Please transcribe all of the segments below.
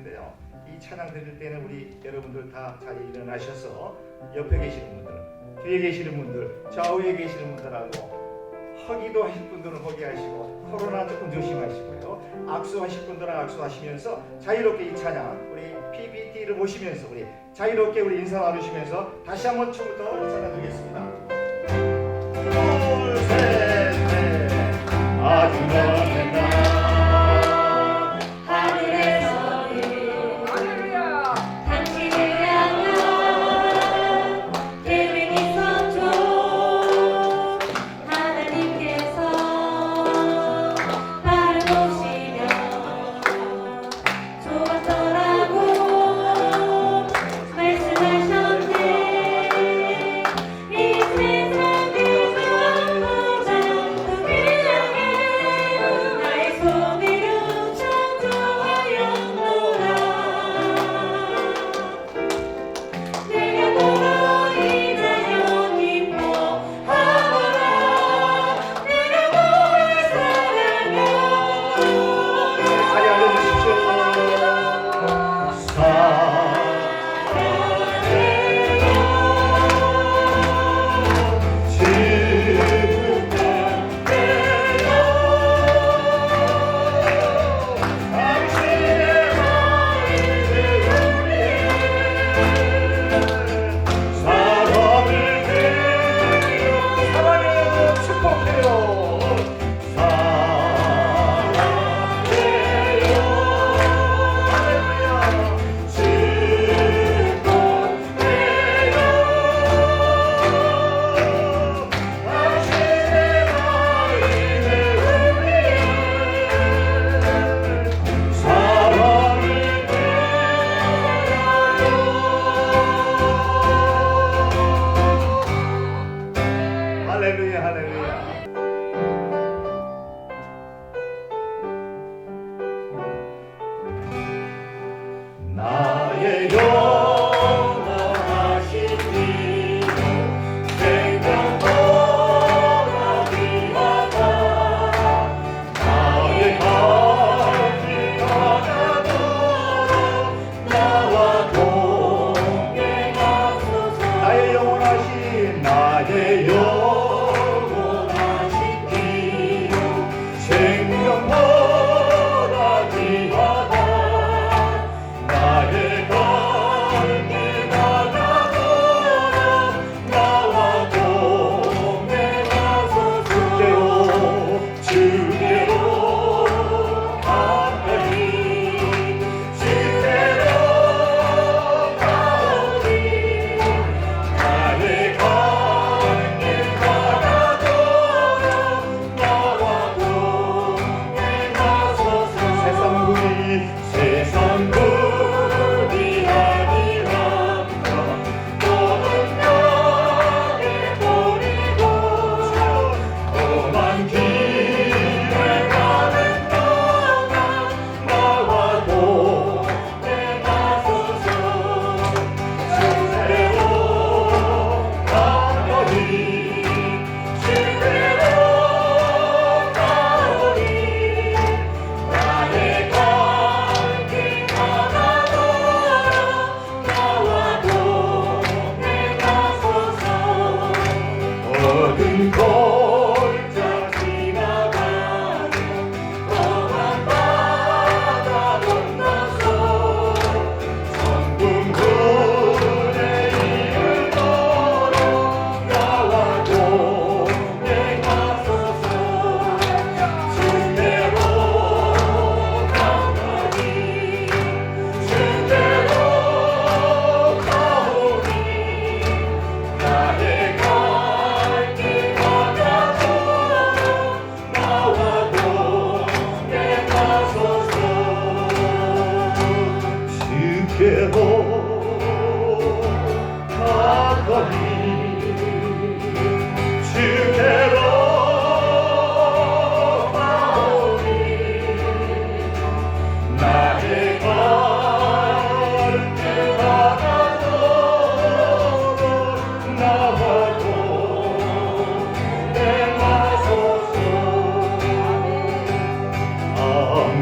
텐데요. 이 찬양 드릴 때는 우리 여러분들 다 자리에 일어나셔서 옆에 계시는 분들, 뒤에 계시는 분들, 좌우에 계시는 분들하고 허기도 하실 분들은 허기하시고 코로나 조금 조심하시고요. 악수하실 분들은 악수하시면서 자유롭게 이 찬양 우리 PPT를 보시면서 우리 자유롭게 우리 인사 나누시면서 다시 한번 처음부터 찬양 드리겠습니다. 둘, 셋, 넷. 아주 먼 날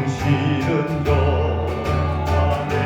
당신은 너 안에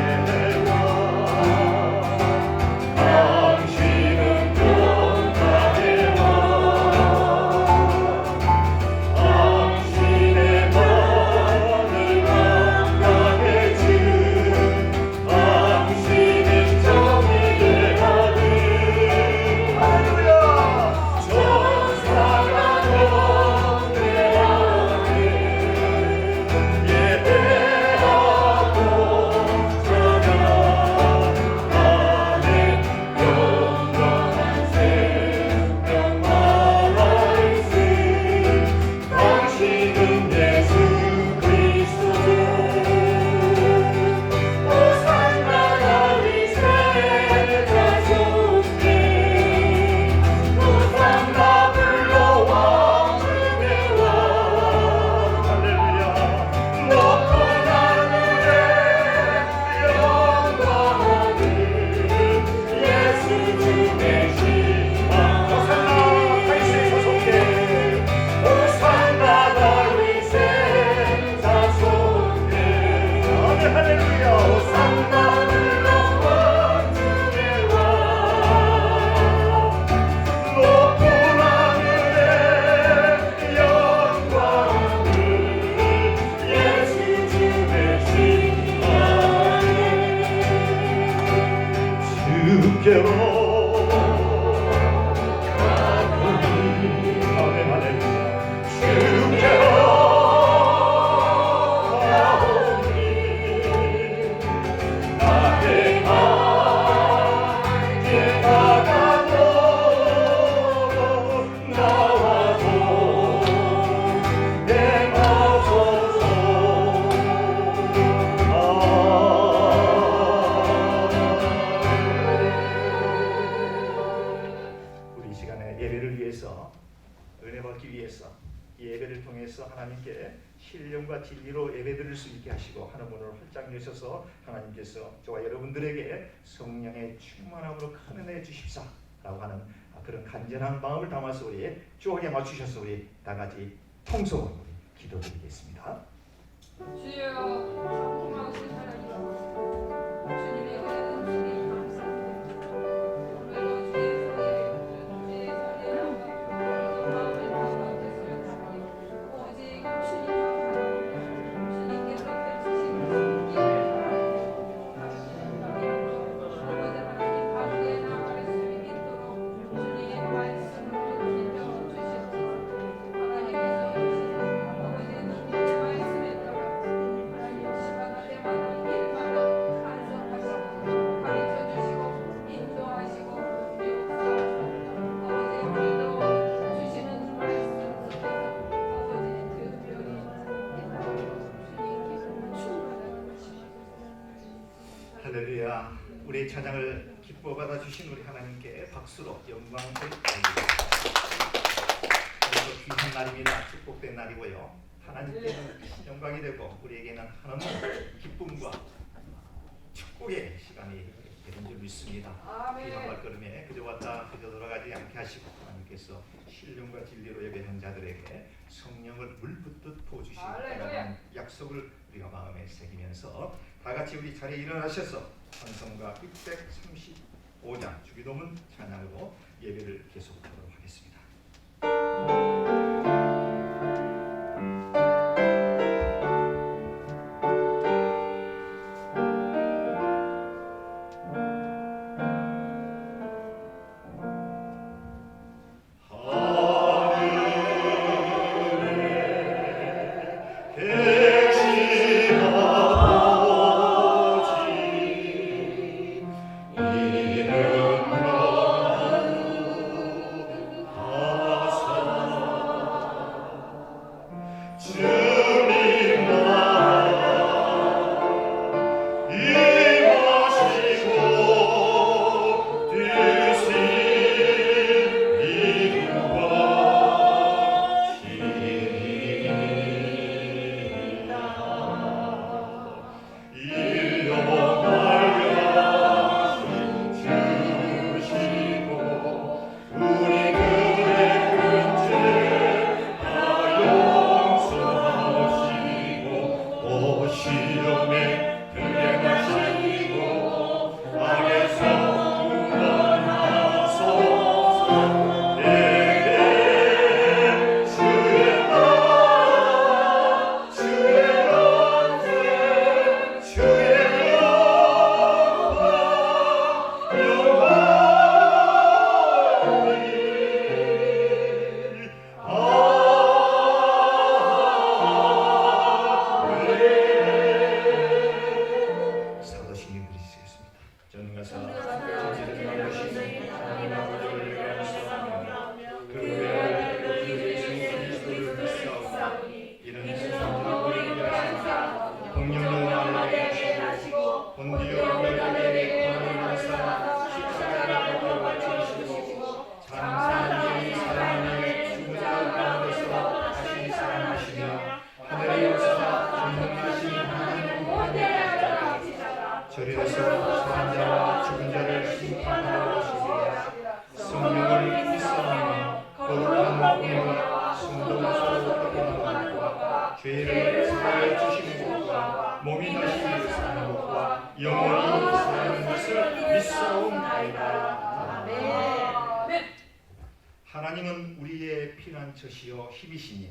진리와 진리로 예배드릴 수 있게 하시고 하는 문을 활짝 여셔서 하나님께서 저와 여러분들에게 성령의 충만함으로 큰 은혜 주십사 라고 하는 그런 간절한 마음을 담아서 우리 주옥에 맞추셔서 우리 다 같이 통성으로 기도드리겠습니다. 주여 성품하신 하나님 주님의 은혜는 주님 감사합니다. 오늘도 주의 손에 주의 손에 담아 마음을 담아 주시옵소서. 오직 주님께서 펼치신 손길을 아버지 하나님 가운데 나아갈 수 있도록 주님의 말씀으로 지켜주시옵소서. 하나님께서 주신 아버지는 주님의 말씀에 따라 시간할 때마다 일마다 간섭하시고 가르쳐주시고 인도하시고 역사하시고 아버지 오늘도 주시는 말씀 속에서 아버지 특별히 주님께서 충만하게 하시옵소서. 할렐루야. 우리의 찬양을 기뻐 받아 주신 우리 하나님께 박수로 영광을 드립니다. 오늘도 귀한 날입니다. 축복된 날이고요. 하나님께는 영광이 되고 우리에게는 하나님의 기쁨과 축복의 시간이 되는 줄 믿습니다. 귀한 발걸음에 그저 왔다 그저 돌아가지 않게 하시고 하나님께서 신령과 진리로 예배하는 자들에게 성령을 물붓듯 부어주시는 약속을 우리가 마음에 새기면서 다 같이 우리 자리에 일어나셔서 찬송가 635장 주기도문 찬양으로 예배를 계속하도록 하겠습니다. 죄를 사하여 주시는 것과 몸이 다시 사는 것과 영원히 사는 것을 믿사옵나이다. 아멘. 하나님은 우리의 피난처시요 힘이시니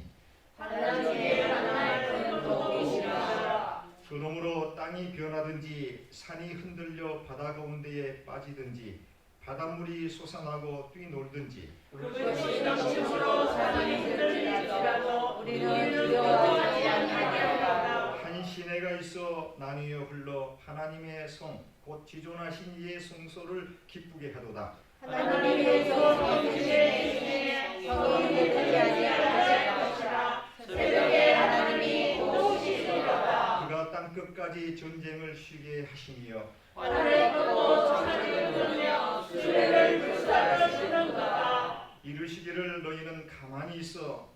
하나님의 하나님은 도움이시라. 그러므로 땅이 변하든지 산이 흔들려 바다 가운데에 빠지든지 바닷물이 솟아나고 뛰놀든지 그것이 넘침으로 산이 흔들릴지라도 우리는 두려워하지 아니하리라. 한 시내가 있어 나뉘어 흘러 하나님의 성 곧 지존하신 이의 성소를 기쁘게 하도다. 하나님께서 성실의 대신에 성이 흔들리지 아니할 것이라. 새벽에 하나님이 도우시리로다. 그가 땅 끝까지 전쟁을 쉬게 하시니여 하늘을 끄고 천을 끄며 수레를 불사르시는도다. 이르시기를 너희는 가만히 있어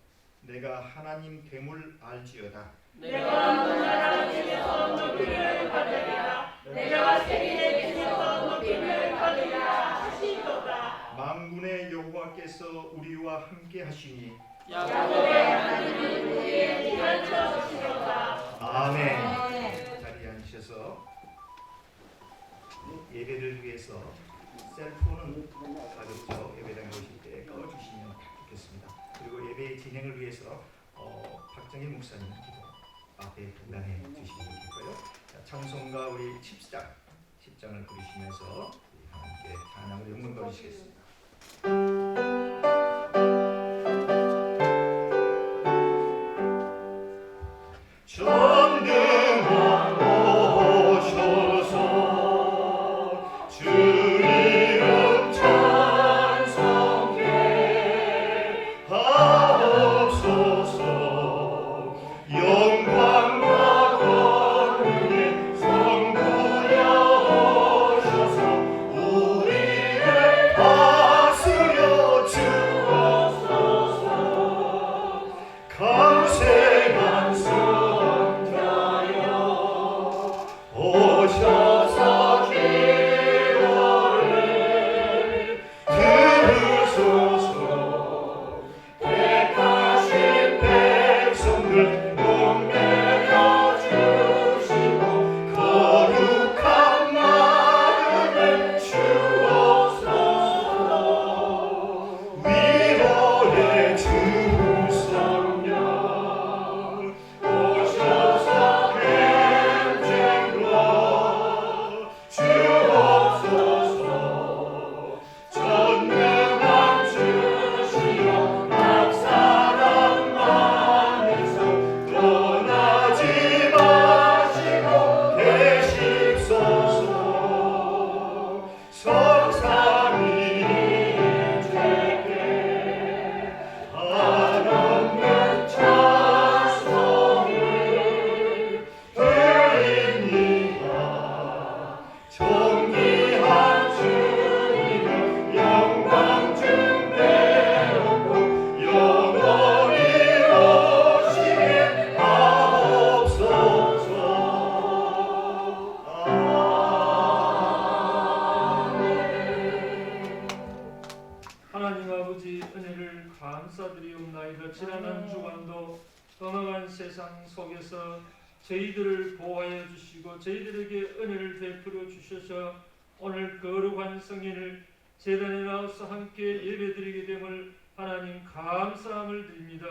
내가 하나님 됨을 알지어다. 내가 나라 중에서 높임을 받으리라. 내가 세계에 계셔서 높임을 받으리라 하시도다. 만군의 여호와께서 우리와 함께 하시니 야곱의 하나님은 우리의 피난처 주시도다. 아멘. 자리에 앉으셔서 예배를 위해서 셀폰은 가급적 예배당에 오실 때 꺼주시면 좋겠습니다. 그리고 예배 진행을 위해서 박정희 목사님 기도 앞에 분당해 주시면 좋겠고요. 찬송가 우리 10장을 부르시면서 함께 찬양을 영문 거리시겠습니다. 전능한 오셔서 주 이름 찬송해 하옵소서. 영광과 권능의 성부여 오셔서 우리를 다스려 주옵소서. 감세한 성자여 오셔서 기도를 들으소서. 택하신 백성들 목매여 주시고 거룩한 마음을 주옵소서. 위로의 주 성령 오셔서 갱쟁과 주옵소서. 전능한 주시여 낙사랑 만에서 떠나지 마시고 계십소서. 성삼위일체께 한없는 찬송을 드립니다. 존귀한 주님을 영광 중대하고 영원히 오시게 하옵소서. 하나님 아버지 은혜를 감사드리옵나이다. 지난 한 주간도 엉망한 세상 속에서 저희들을 보호하여 주시고 저희들에게 은혜를 베풀어 주셔서 오늘 거룩한 성인을 제단에 나와서 함께 예배드리게 됨을 하나님 감사함을 드립니다.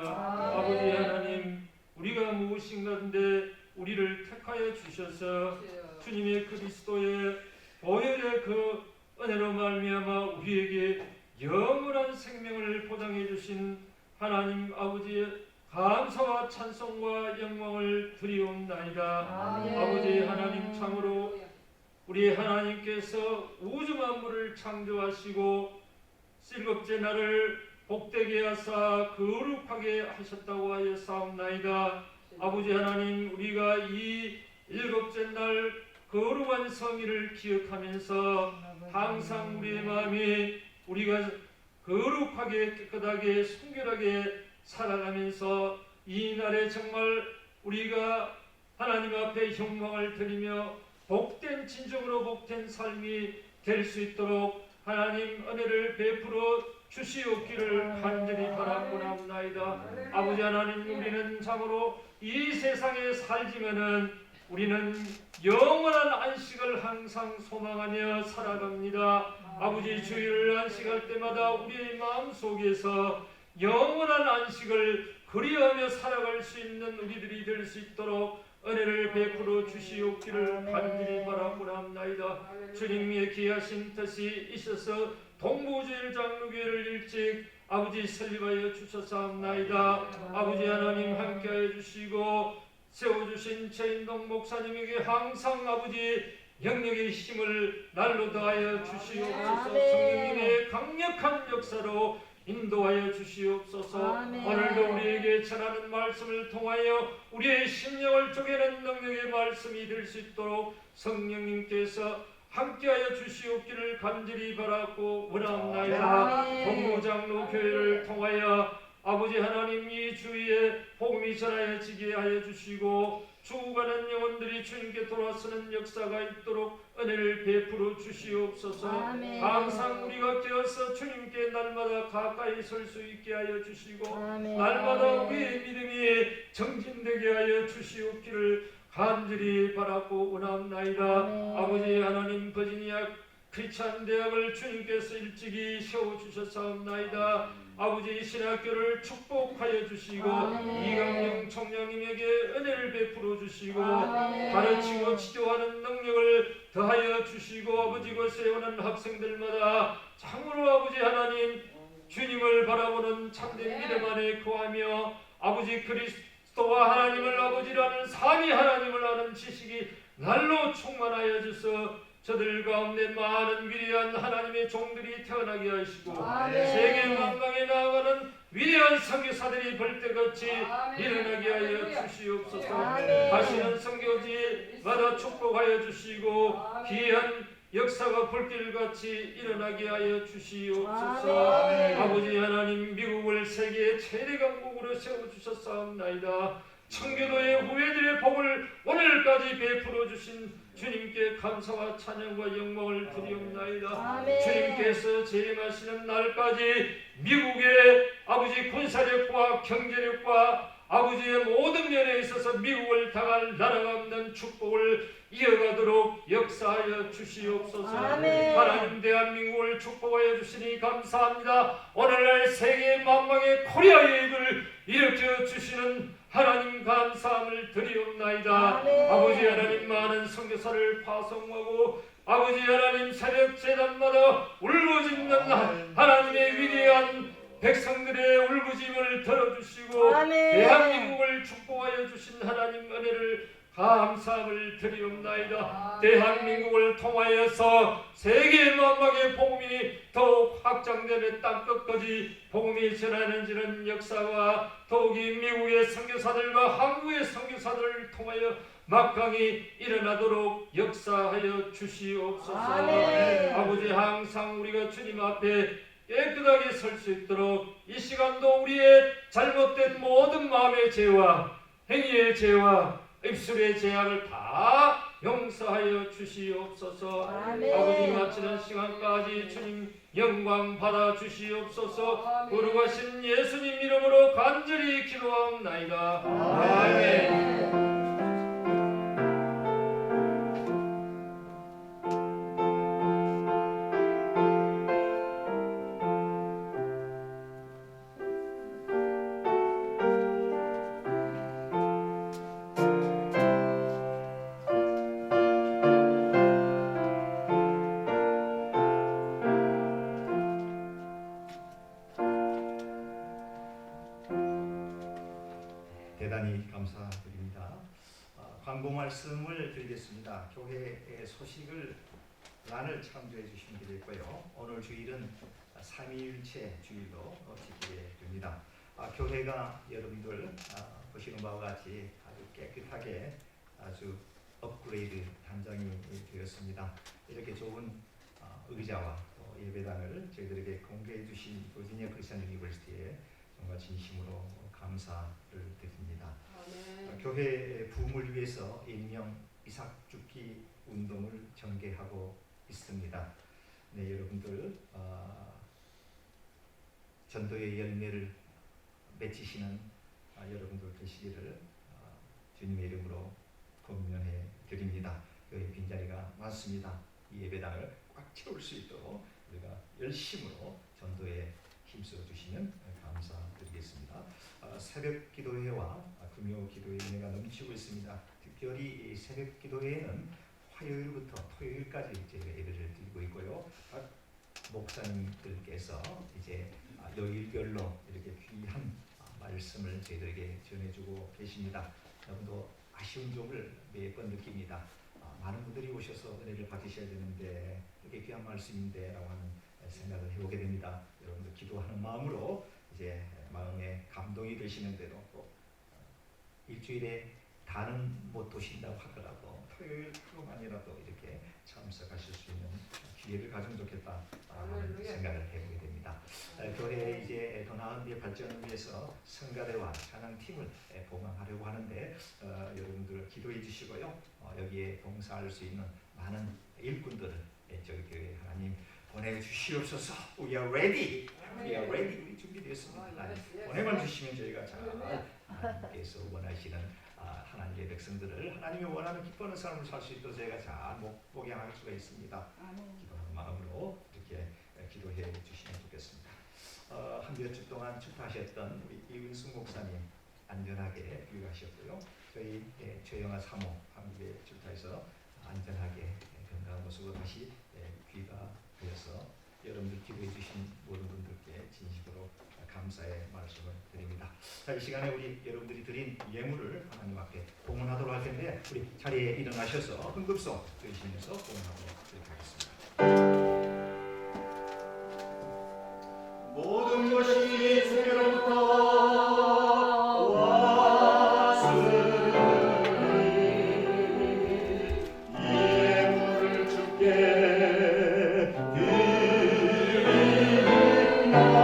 아버지 하나님, 우리가 무엇인가인데 우리를 택하여 주셔서 주님의 그리스도의 보혈의 그 은혜로 말미암아 우리에게 영원한 생명을 보장해 주신 하나님 아버지의 감사와 찬송과 영광을 드리옵나이다. 아버지 하나님, 참으로 우리 하나님께서 우주 만물을 창조하시고 일곱째 날을 복되게 하사 거룩하게 하셨다고 하여 사옵나이다. 아버지 하나님, 우리가 이 일곱째 날 거룩한 성의를 기억하면서 항상 우리의 마음이 우리가 거룩하게 깨끗하게 순결하게 살아가면서 이 날에 정말 우리가 하나님 앞에 영광을 드리며 복된 진정으로 복된 삶이 될 수 있도록 하나님 은혜를 베풀어 주시옵기를 간절히 바라옵나이다. 아버지 하나님, 우리는 참으로 이 세상에 살지만은 우리는 영원한 안식을 항상 소망하며 살아갑니다. 아버지, 주일을 안식할 때마다 우리의 마음속에서 영원한 안식을 그리하며 살아갈 수 있는 우리들이 될 수 있도록 은혜를 베풀어 주시옵기를 간절히 바라옵나이다. 주님의 귀하신 뜻이 있어서 동부주일 장로교회를 일찍 아버지 설립하여 주셨사옵나이다. 아버지 하나님, 함께하여 주시고 세워주신 최인동 목사님에게 항상 아버지 영역의 힘을 날로 더하여 주시옵소서. 성령님의 강력한 역사로 인도하여 주시옵소서. 오늘도 우리에게 전하는 말씀을 통하여 우리의 심령을 쪼개는 능력의 말씀이 될 수 있도록 성령님께서 함께하여 주시옵기를 간절히 바라고 원하옵나이다. 동부장로 교회를 통하여 아버지 하나님 이 주위에 복음이 전하여지게 하여 주시고 죽어가는 영혼들이 주님께 돌아서는 역사가 있도록 은혜를 베풀어 주시옵소서. 아멘. 항상 우리가 깨어서 주님께 날마다 가까이 설 수 있게 하여 주시고 아멘. 날마다 우리의 믿음이 정진되게 하여 주시옵기를 간절히 바라고 원하옵나이다. 아멘. 아버지 하나님 버지니아 크리스찬 대학을 주님께서 일찍이 세워주셨사옵나이다. 아버지 신학교를 축복하여 주시고 아멘. 이강영 총장님에게 은혜를 베풀어 주시고 아멘. 가르치고 지도하는 능력을 더하여 주시고 아버지 것에 오는 학생들마다 참으로 아버지 하나님 주님을 바라보는 참된 믿음 안에 거하며 아버지 그리스도와 하나님을 아버지라는 삼위 하나님을 아는 지식이 날로 충만하여 주서 저들 가운데 많은 위대한 하나님의 종들이 태어나게 하시고 아멘. 세계 만방에 나아가는 위대한 선교사들이 벌떼같이 일어나게 하여 주시옵소서. 아멘. 다시는 선교지마다 축복하여 주시고 귀한 역사가 불길같이 일어나게 하여 주시옵소서. 아멘. 아버지 하나님 미국을 세계의 최대 강국으로 세워주셨사옵나이다. 청교도의 후예들의 복을 오늘까지 베풀어 주신 주님께 감사와 찬양과 영광을 드리옵나이다. 아멘. 주님께서 재림하시는 날까지 미국의 아버지 군사력과 경제력과 아버지의 모든 면에 있어서 미국을 당할 나라가 없는 축복을 이어가도록 역사하여 주시옵소서. 아멘. 하나님 대한민국을 축복하여 주시니 감사합니다. 오늘날 세계 만방의 코리아의 입을 일으켜 주시는 하나님 감사함을 드리옵나이다. 아멘. 아버지 하나님 많은 선교사를 파송하고 아버지 하나님 새벽 제단마다 울부짖는 하나님의 위대한 백성들의 울부짖음을 들어주시고 아멘. 대한민국을 축복하여 주신 하나님 은혜를 감사함을 드리옵나이다. 대한민국을 통하여서 세계 만방의 복음이 더욱 확장되는 땅끝까지 복음이 전하는지는 역사와 더욱이 미국의 선교사들과 한국의 선교사들을 통하여 막강히 일어나도록 역사하여 주시옵소서. 아멘. 아버지 항상 우리가 주님 앞에 깨끗하게 설 수 있도록 이 시간도 우리의 잘못된 모든 마음의 죄와 행위의 죄와 입술의 죄악을 다 용서하여 주시옵소서. 아멘. 아버지 마치는 시간까지 주님 영광 받아 주시옵소서. 거룩하신 예수님 이름으로 간절히 기도하옵나이다. 아멘. 대단히 감사드립니다. 광고 말씀을 드리겠습니다. 교회의 소식을 란을 참조해 주시기로 했고요. 오늘 주일은 삼위일체 주일로 지키게 됩니다. 교회가 여러분들 보시는 바와 같이 아주 깨끗하게 아주 업그레이드 단장이 되었습니다. 이렇게 좋은 의자와 또 예배당을 저희들에게 공개해 주신 버지니아 크리스천 유니버시티에 정말 진심으로 감사를 드립니다. 교회 부흥을 위해서 일명 이삭 죽기 운동을 전개하고 있습니다. 네, 여러분들 전도의 열매를 맺히시는 여러분들 되시기를 주님의 이름으로 권면해 드립니다. 교회 빈자리가 많습니다. 이 예배당을 꽉 채울 수 있도록 우리가 열심으로 전도에 힘써 주시면 감사드리겠습니다. 새벽 기도회와 금요 기도회 은혜가 넘치고 있습니다. 특별히 이 새벽 기도회에는 화요일부터 토요일까지 저희가 예배를 드리고 있고요. 각 목사님들께서 이제 요일별로 이렇게 귀한 말씀을 저희들에게 전해주고 계십니다. 여러분도 아쉬운 점을 매번 느낍니다. 많은 분들이 오셔서 은혜를 받으셔야 되는데 이렇게 귀한 말씀인데 라고 하는 생각을 해보게 됩니다. 여러분들 기도하는 마음으로 이제 마음에 감동이 되시는 대로 또 일주일에 다는 못 오신다고 하더라도 토요일 하루만이라도 이렇게 참석하실 수 있는 기회를 가지면 좋겠다 하는 생각을 해보게 됩니다. 교회 이제 더 나은 데 발전을 위해서 성가대와 찬양팀을 보강하려고 하는데 여러분들 기도해 주시고요. 여기에 봉사할 수 있는 많은 일꾼들을 저희 교회 하나님 보내주시옵소서. We are ready. We are ready. 우리 준비되었습니다. 하나님 보내만 주시면 저희가 잘 하나님께서 원하시는 하나님의 백성들을 하나님이 원하는 기뻐하는 삶을 살 수 있도록 저희가 잘 목양할 수가 있습니다. 기도하는 마음으로 이렇게 기도해 주시면 좋겠습니다. 한 몇 주 동안 출타하셨던 우리 이은숙 목사님 안전하게 귀가하셨고요. 저희 최영아 사모 한국에 출타해서 안전하게 건강한 모습으로 다시 귀가하여서 여러분들 기도해 주신 모든 분들께 진심으로 감사의 말씀을 드립니다. 자, 이 시간에 우리 여러분들이 드린 예물을 하나님 앞에 봉헌하도록 할 텐데 우리 자리에 일어나셔서 흥금송 드리시면서 봉헌하도록 하겠습니다. 모든 것이 주께로부터 왔으니 이 예물을 주께 드리나이다.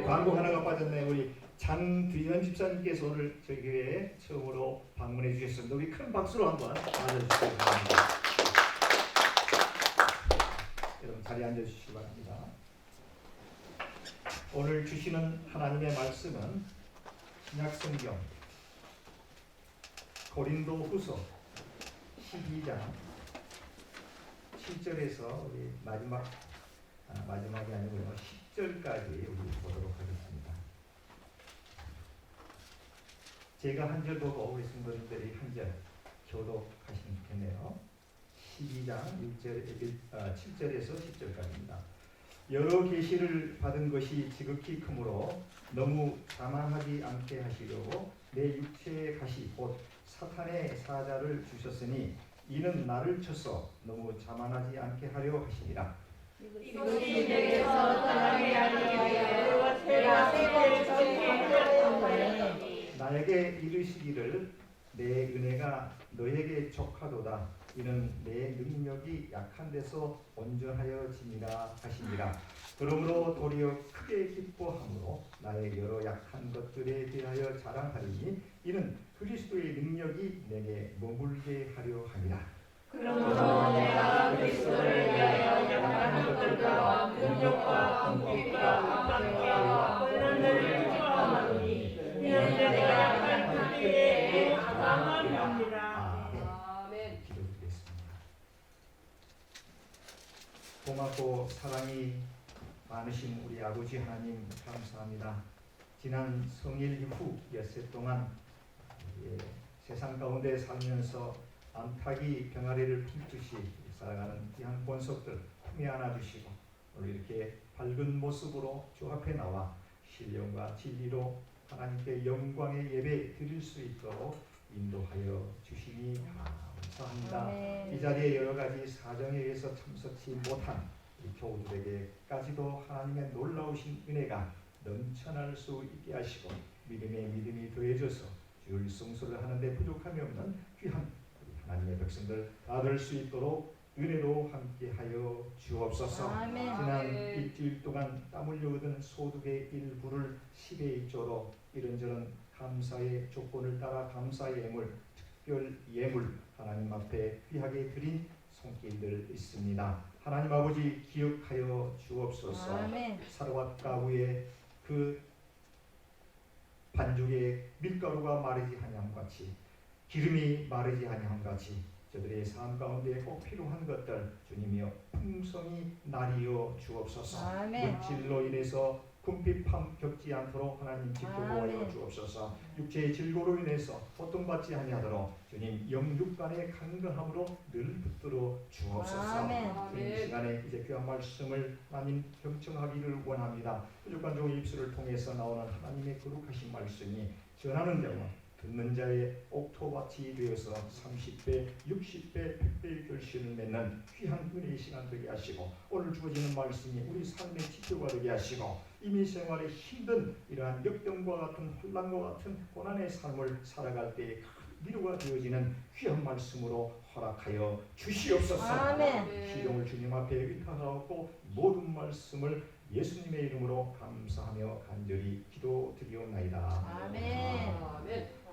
광고 하나가 빠졌네. 우리 장두현 집사님께서 오늘 저희 교회에 처음으로 방문해 주셨습니다. 우리 큰 박수로 한번 맞아주시기 바랍니다. 여러분 자리에 앉아주시기 바랍니다. 오늘 주시는 하나님의 말씀은 신약성경 고린도후서 12장 7절에서 우리 마지막이 아니고요 10절까지 우리 보도록 하겠습니다. 제가 한 절 보고 우리 성도님들이 한 절 교독하시면 좋겠네요. 12장 7절에서 10절까지입니다. 여러 계시를 받은 것이 지극히 크므로 너무 자만하지 않게 하시려고 내 육체의 가시 곧 사탄의 사자를 주셨으니 이는 나를 쳐서 너무 자만하지 않게 하려 하시니라. 이것이 내게서 떠나게 하기 위하여 내가 세계를 전개하였노니 나에게 이르시기를 내 은혜가 너에게 족하도다. 이는 내 능력이 약한 데서 온전하여지니라 하시니라. 그러므로 도리어 크게 기뻐함으로 나의 여러 약한 것들에 대하여 자랑하리니 이는 그리스도의 능력이 내게 머물게 하려 함이라. 그러므로 내가 그리스도를 위하여 약한 것들과 능력과 궁핍과 압박과 혼란을 경험하노니 이는 내가 약한 때에 강함이니라. 아멘. 기도드리겠습니다. 고맙고 사랑이 많으신 우리 아버지 하나님 감사합니다. 지난 성일 이후 엿새 동안 세상 가운데 살면서 암탉이 병아리를 품듯이 살아가는 귀한 권속들 품에 안아주시고 오늘 이렇게 밝은 모습으로 주 앞에 나와 신령과 진리로 하나님께 영광의 예배 드릴 수 있도록 인도하여 주시니 감사합니다. 이 자리에 여러 가지 사정에 의해서 참석치 못한 우리 교우들에게까지도 하나님의 놀라우신 은혜가 넘쳐날 수 있게 하시고 믿음에 믿음이 더해져서 주를 성소를 하는데 부족함이 없는 귀한 하나님의 백성들 받을 수 있도록 은혜로 함께하여 주옵소서. 아멘. 지난 일주일 동안 땀 흘려 얻은 소득의 일부를 10의 1조로 이런저런 감사의 조건을 따라 감사의 예물, 특별 예물 하나님 앞에 귀하게 드린 손길들 있습니다. 하나님 아버지 기억하여 주옵소서. 아멘. 사르밧 가구의 그 반죽에 밀가루가 마르지 아니함같이 기름이 마르지 아니함같이 저들의 삶 가운데 꼭 필요한 것들 주님이여 풍성히 나리어 주옵소서. 아멘. 물질로 인해서 궁핍함 겪지 않도록 하나님 지켜보여 아멘. 주옵소서. 육체의 질고로 인해서 고통받지 아니하도록 주님 영육간의 강건함으로 늘 붙들어 주옵소서. 아멘. 이 시간에 이제 귀한 말씀을 하나님 경청하기를 원합니다. 부족한 종의 입술을 통해서 나오는 하나님의 거룩하신 말씀이 전하는 자와 듣는 자의 옥토밭이 되어서 30배, 60배, 100배의 결실을 맺는 귀한 은혜의 시간 되게 하시고 오늘 주어지는 말씀이 우리 삶의 지표가 되게 하시고 이민 생활에 힘든 이러한 역경과 같은 혼란과 같은 고난의 삶을 살아갈 때에 위로가 되어지는 귀한 말씀으로 허락하여 주시옵소서. 아멘. 기도를 주님 앞에 의탁하고 모든 말씀을 예수님의 이름으로 감사하며 간절히 기도드리옵나이다. 아멘.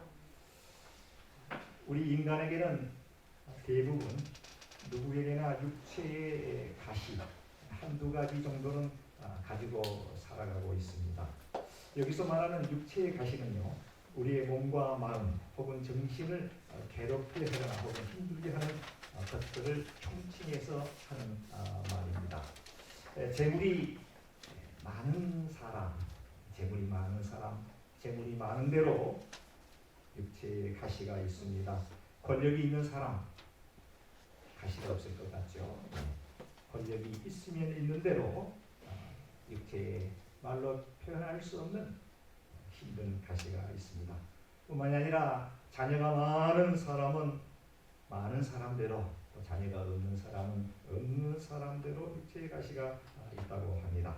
우리 인간에게는 대부분 누구에게나 육체의 가시 한두 가지 정도는 가지고 살아가고 있습니다. 여기서 말하는 육체의 가시는요, 우리의 몸과 마음 혹은 정신을 괴롭게 하거나 혹은 힘들게 하는 것들을 총칭해서 하는 말입니다. 재물이 많은 사람, 재물이 많은 대로 육체의 가시가 있습니다. 권력이 있는 사람, 가시가 없을 것 같죠. 권력이 있으면 있는 대로 육체의 말로 표현할 수 없는 힘든 가시가 있습니다. 뿐만이 아니라 자녀가 많은 사람은 많은 사람대로, 또 자녀가 없는 사람은 없는 사람대로 육체의 가시가 있다고 합니다.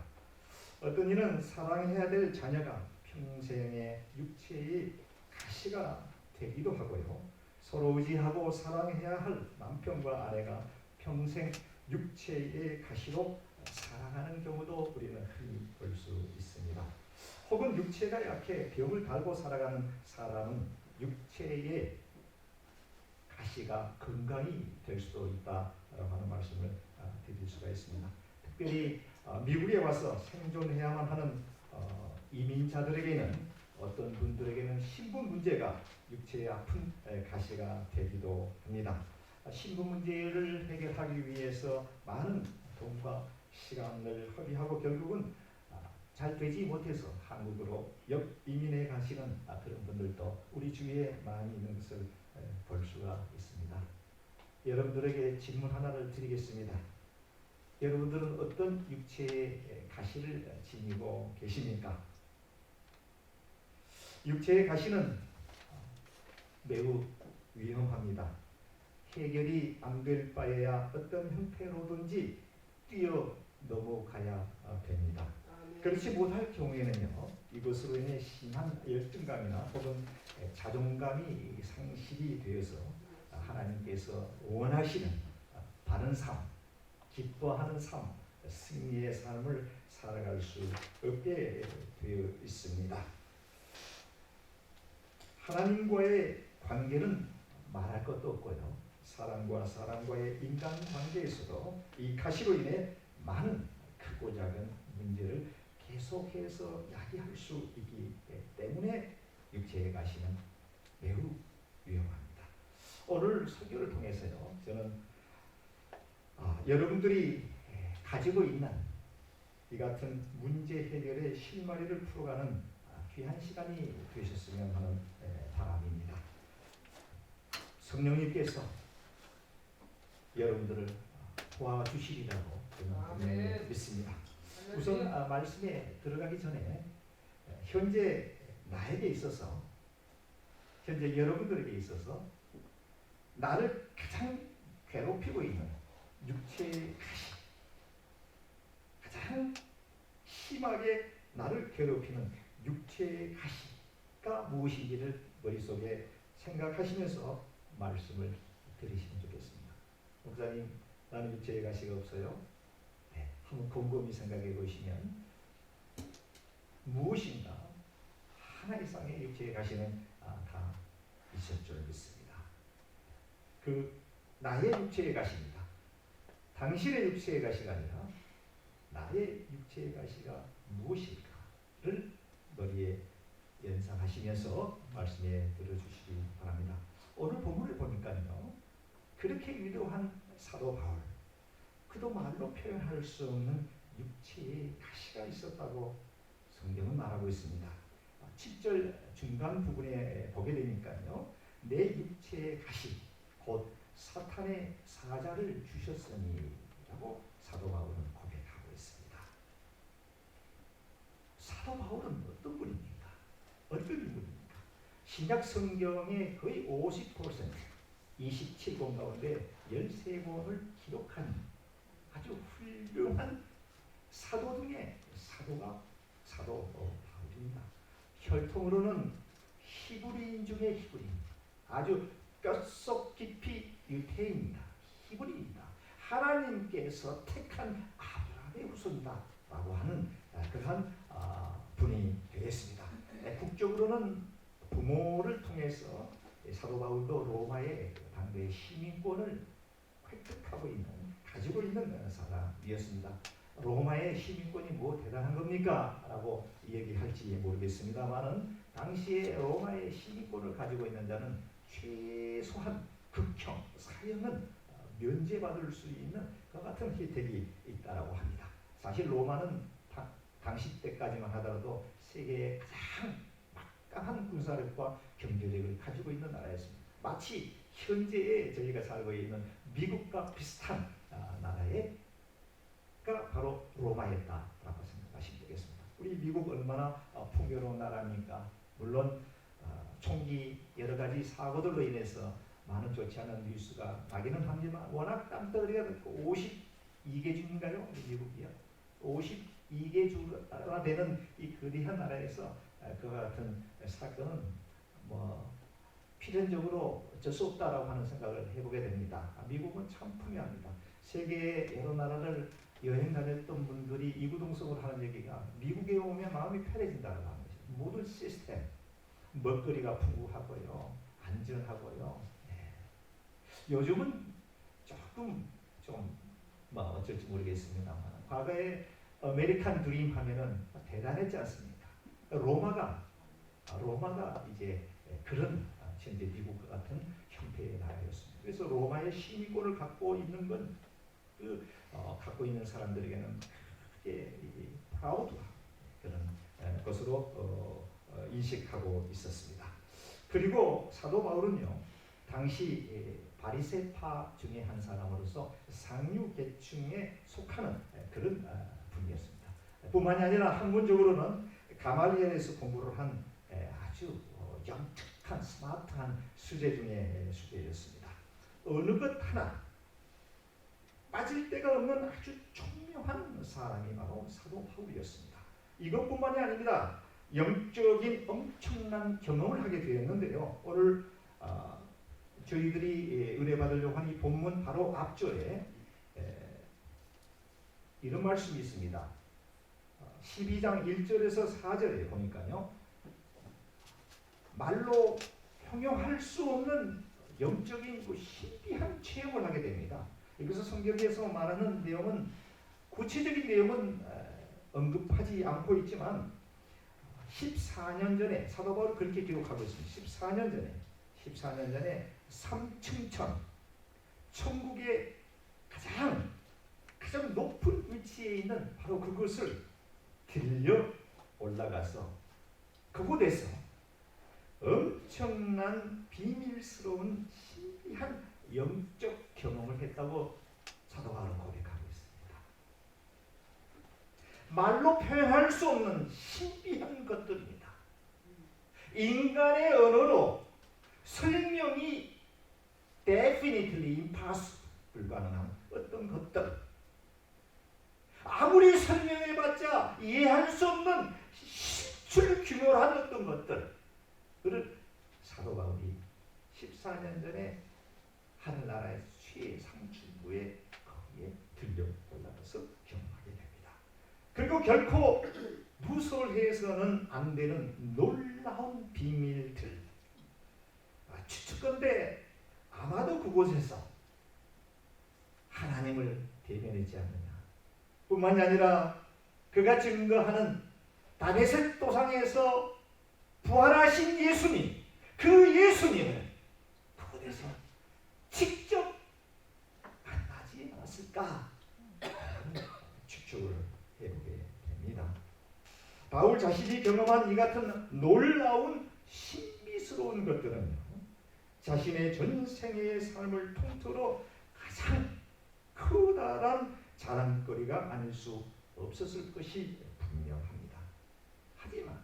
어떤 이는 사랑해야 될 자녀가 평생의 육체의 가시가 되기도 하고요. 서로 의지하고 사랑해야 할 남편과 아내가 평생 육체의 가시로 살아가는 경우도 우리는 흔히 볼 수 있습니다. 혹은 육체가 약해 병을 달고 살아가는 사람은 육체의 가시가 건강이 될 수도 있다라고 하는 말씀을 드릴 수가 있습니다. 특별히 미국에 와서 생존해야만 하는 이민자들에게는 어떤 분들에게는 신분 문제가 육체의 아픈 가시가 되기도 합니다. 신분 문제를 해결하기 위해서 많은 돈과 시간을 허비하고 결국은 잘 되지 못해서 한국으로 역이민에 가시는 그런 분들도 우리 주위에 많이 있는 것을 볼 수가 있습니다. 여러분들에게 질문 하나를 드리겠습니다. 여러분들은 어떤 육체의 가시를 지니고 계십니까? 육체의 가시는 매우 위험합니다. 해결이 안 될 바에야 어떤 형태로든지 뛰어 넘어가야 됩니다. 그렇지 못할 경우에는요, 이것으로 인해 심한 열등감이나 혹은 자존감이 상실이 되어서 하나님께서 원하시는 바른 삶, 기뻐하는 삶, 승리의 삶을 살아갈 수 없게 되어 있습니다. 하나님과의 관계는 말할 것도 없고요. 사람과 사람과의 인간관계에서도 이 가시로 인해 많은 크고 작은 문제를 계속해서 야기할 수 있기 때문에 육체의 가시는 매우 위험합니다. 오늘 설교를 통해서요, 저는 여러분들이 가지고 있는 이 같은 문제 해결의 실마리를 풀어가는 귀한 시간이 되셨으면 하는 바람입니다. 성령님께서 여러분들을 도와주시리라고 저는 믿습니다. 우선 말씀에 들어가기 전에 현재 나에게 있어서, 현재 여러분들에게 있어서 나를 가장 괴롭히고 있는 육체의 가시, 가장 심하게 나를 괴롭히는 육체의 가시가 무엇인지를 머릿속에 생각하시면서 말씀을 들으시면 좋겠습니다. 목사님, 나는 육체의 가시가 없어요. 네, 한번 곰곰이 생각해 보시면 무엇인가 하나 이상의 육체의 가시는 다 있을 줄 믿습니다. 그 나의 육체의 가시입니다. 당신의 육체의 가시가 아니라 나의 육체의 가시가 무엇일까를 머리에 연상하시면서 말씀에 들어주시기 바랍니다. 오늘 본문을 보니까요, 그렇게 위대한 사도 바울, 그도 말로 표현할 수 없는 육체의 가시가 있었다고 성경은 말하고 있습니다. 7절 중간 부분에 보게 되니까요, 내 육체의 가시, 곧 사탄의 사자를 주셨으니 라고 사도 바울은 고백하고 있습니다. 사도 바울은 어떤 분입니까? 어떤 인물입니까? 신약 성경의 거의 50% 27권 가운데 13권을 기록한 아주 훌륭한 사도 중에 사도 바울입니다. 혈통으로는 히브리인 중에 히브리인, 아주 뼛속 깊이 유태인입니다. 히브리입니다. 하나님께서 택한 아브라함의 후손이다라고 하는 그러한 분이 되겠습니다. 국적으로는 부모를 통해서 사도 바울도 로마의 당대의 시민권을 획득하고 가지고 있는 사람이었습니다. 로마의 시민권이 뭐 대단한 겁니까? 라고 얘기할지 모르겠습니다만은 당시에 로마의 시민권을 가지고 있는 자는 최소한 극형, 사형은 면제받을 수 있는 그 같은 혜택이 있다라고 합니다. 사실 로마는 당시 때까지만 하더라도 세계의 가장 막강한 군사력과 경제력을 가지고 있는 나라였습니다. 마치 현재에 저희가 살고 있는 미국과 비슷한 나라가 바로 로마였다라고 생각하시면 되겠습니다. 우리 미국 얼마나 풍요로운 나라입니까? 물론 총기 여러 가지 사고들로 인해서 많은 좋지 않은 뉴스가 나기는 합니다만 워낙 땅덩어리가 52개 주인가요? 미국이요. 52개 주가 되는 이 거대한 나라에서 그와 같은 사건은 뭐 필연적으로 어쩔 수 없다라고 하는 생각을 해보게 됩니다. 미국은 참 풍요합니다. 세계의 여러 나라를 여행 다녔던 분들이 이구동성으로 하는 얘기가 미국에 오면 마음이 편해진다고 하는 것이죠. 모든 시스템, 먹거리가 풍부하고요, 안전하고요. 요즘은 조금 뭐 어쩔지 모르겠습니다만 과거에 아메리칸 드림 하면은 대단했지 않습니까? 로마가 이제 그런 현재 미국과 같은 형태의 나라였습니다. 그래서 로마의 시민권을 갖고 있는 건 갖고 있는 사람들에게는 크게 프라우드한 그런 것으로 인식하고 있었습니다. 그리고 사도 바울은요, 당시 바리새파 중에 한 사람으로서 상류 계층에 속하는 그런 분이었습니다. 뿐만이 아니라 학문적으로는 가말리엘에서 공부를 한 아주 영특한 스마트한 수재 중에 수재였습니다. 어느 것 하나 빠질 데가 없는 아주 총명한 사람이 바로 사도 바울이었습니다. 이것뿐만이 아닙니다. 영적인 엄청난 경험을 하게 되었는데요. 오늘 저희들이 은혜 받으려고 하는 이 본문 바로 앞절에 이런 말씀이 있습니다. 12장 1절에서 4절에 보니까요. 말로 형용할 수 없는 영적인 그 신비한 체험을 하게 됩니다. 여기서 성경에서 말하는 내용은 구체적인 내용은 언급하지 않고 있지만 14년 전에 사도 바울은 그렇게 기록하고 있습니다. 14년 전에 삼층천 천국의 가장 높은 위치에 있는 바로 그것을 들려 올라가서 그곳에서 엄청난 비밀스러운 신비한 영적 경험을 했다고 사도 바울은 고백하고 있습니다. 말로 표현할 수 없는 신비한 것들입니다. 인간의 언어로 설명이 definitely impossible, 불가능한 어떤 것들, 아무리 설명해봤자 이해할 수 없는 신출규모한 어떤 것들을 사도 바울이 14년 전에 하늘나라의 최상층부에 거기에 들려 올라가서 경험하게 됩니다. 그리고 결코 누설해서는 안 되는 놀라운 비밀들, 추측건대 아마도 그곳에서 하나님을 대면하지 않느냐 뿐만이 아니라 그가 증거하는 다메섹 도상에서 부활하신 예수님, 그 예수님을 그곳에서 직접 만나지 않았을까 하는 추측을 해보게 됩니다. 바울 자신이 경험한 이 같은 놀라운 신비스러운 것들은요, 자신의 전생의 삶을 통틀어 가장 커다란 자랑거리가 아닐 수 없었을 것이 분명합니다. 하지만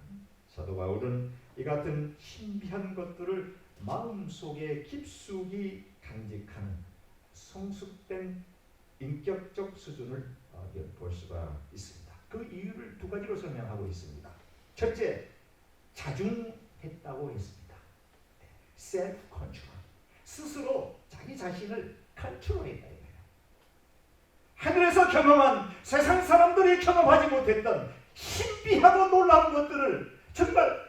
사도 바울은 이 같은 신비한 것들을 마음속에 깊숙이 간직하는 성숙된 인격적 수준을 엿볼 수가 있습니다. 그 이유를 두 가지로 설명하고 있습니다. 첫째, 자중했다고 했습니다. 셀프 컨트롤, 스스로 자기 자신을 컨트롤했다 이거예요. 하늘에서 경험한 세상 사람들이 경험하지 못했던 신비하고 놀라운 것들을 정말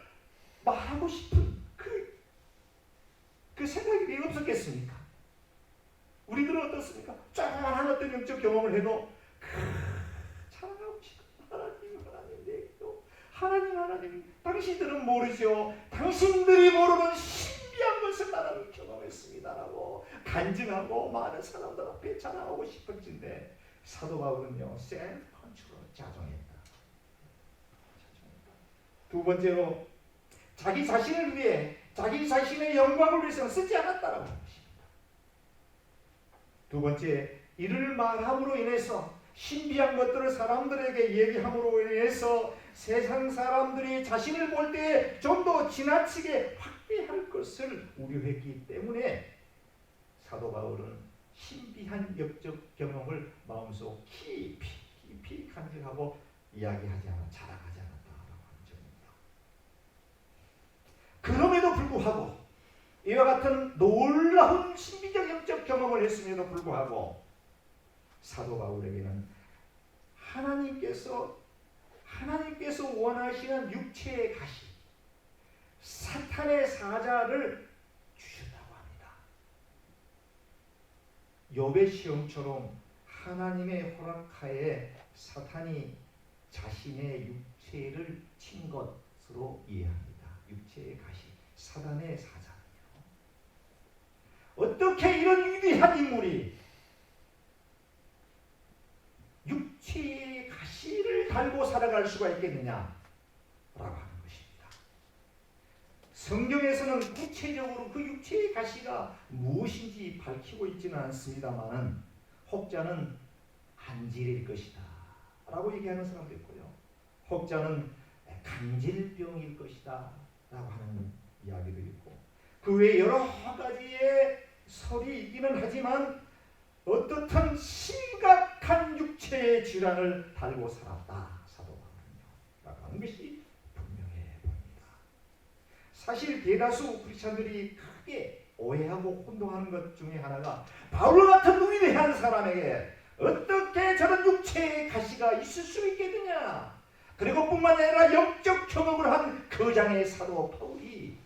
말하고 싶은 그 생각이 왜 없었겠습니까? 우리들은 어떻습니까? 조그마한 어떤 영적 경험을 해도 자랑하고 싶은 하나님 내게도 하나님 당신들은 모르죠. 당신들이 모르는 신비한 것을 나는 경험했습니다라고 간증하고 많은 사람들 앞에 자랑하고 싶은데 사도 바울은요, 셀프 컨트롤, 자정했다. 두 번째로 자기 자신을 위해 자기 자신의 영광을 위해서는 쓰지 않았다라고 하는 것입니다. 두 번째, 이를 말함으로 인해서 신비한 것들을 사람들에게 얘기함으로 인해서 세상 사람들이 자신을 볼 때 좀 더 지나치게 확대할 것을 우려했기 때문에 사도 바울은 신비한 역적 경험을 마음속 깊이 간직하고 이야기하지 않아 자랑하지 않았다라고 하는 점입니다. 그럼에도 불구하고 이와 같은 놀라운 신비적 영적 경험을 했음에도 불구하고 사도 바울에게는 하나님께서 원하시는 육체의 가시, 사탄의 사자를 주셨다고 합니다. 욥의 시험처럼 하나님의 허락하에 사탄이 자신의 육체를 친 것으로 이해합니다. 육체의 가시, 사탄의 사자예요. 어떻게 이런 위대한 인물이 육체의 가시를 달고 살아갈 수가 있겠느냐라고 하는 것입니다. 성경에서는 구체적으로 그 육체의 가시가 무엇인지 밝히고 있지는 않습니다만 혹자는 한질일 것이다 라고 얘기하는 사람도 있고요. 혹자는 간질병일 것이다 라고 하는 이야기도 있고, 그 외에 여러 가지의 설이 있기는 하지만 어떻든 심각한 육체의 질환을 달고 살았다 사도 바울은요 라고 하는 것이 분명해 보입니다. 사실 대다수 크리스천들이 크게 오해하고 혼동하는 것 중에 하나가 바울 같은 위대한 사람에게 어떻게 저런 육체의 가시가 있을 수 있겠느냐, 그리고 뿐만 아니라 영적 경험을 한 거장의 사도 바울이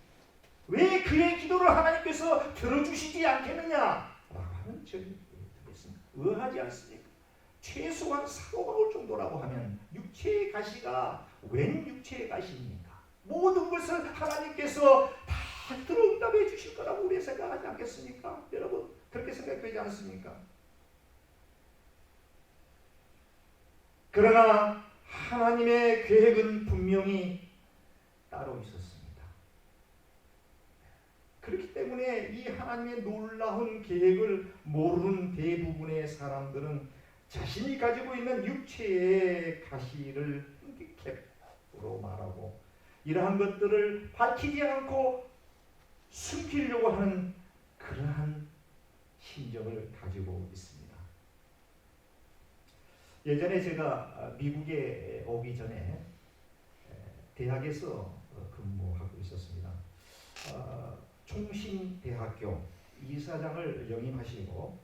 왜 그의 기도를 하나님께서 들어주시지 않겠느냐라고 하는 점이 의아하지 않습니까? 최소한 사도 바울 정도라고 하면 육체의 가시가 웬 육체의 가시입니까? 모든 것을 하나님께서 다 들어응답해 주실 거라고 우리 생각하지 않겠습니까? 여러분 그렇게 생각되지 않습니까? 그러나 하나님의 계획은 분명히 따로 있었습니다. 그렇기 때문에 이 하나님의 놀라운 계획을 모르는 대부분의 사람들은 자신이 가지고 있는 육체의 가시를 핸디캡으로 말하고 이러한 것들을 밝히지 않고 숨기려고 하는 그러한 심정을 가지고 있습니다. 예전에 제가 미국에 오기 전에 대학에서 근무하고 있었습니다. 총신대학교 이사장을 역임하시고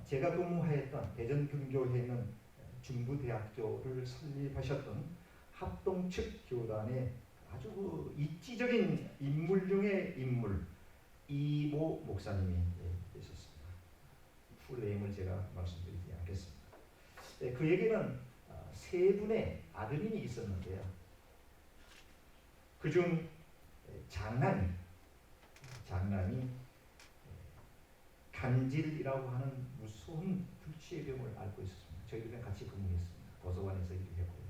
제가 근무했던 대전근교에 있는 중부대학교를 설립하셨던 합동측 교단의 아주 이치적인 인물 중의 인물 이모 목사님이 있었습니다. 풀네임을 제가 말씀드리지 않겠습니다. 그에게는 세 분의 아들이 있었는데요. 그중 장남이 간질이라고 하는 무서운 불치의 병을 앓고 있었습니다. 저희들은 같이 근무했습니다. 도서관에서 일했고요.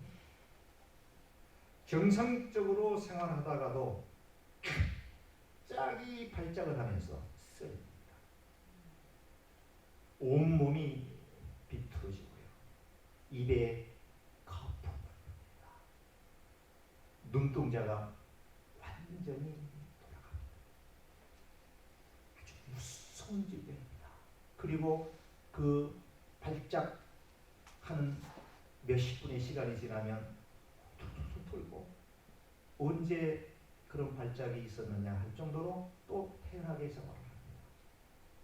정상적으로 생활하다가도 갑자기 발작을 하면서 쓰러집니다. 온몸이 비틀어지고요. 입에 거품을 붑니다. 눈동자가 완전히 완전히 돌아갑니다. 아주 무서운 질병입니다. 그리고 그 발작하는 몇십 분의 시간이 지나면 툭툭툭 돌고 언제 그런 발작이 있었느냐 할 정도로 또 태어나게 생활을 합니다.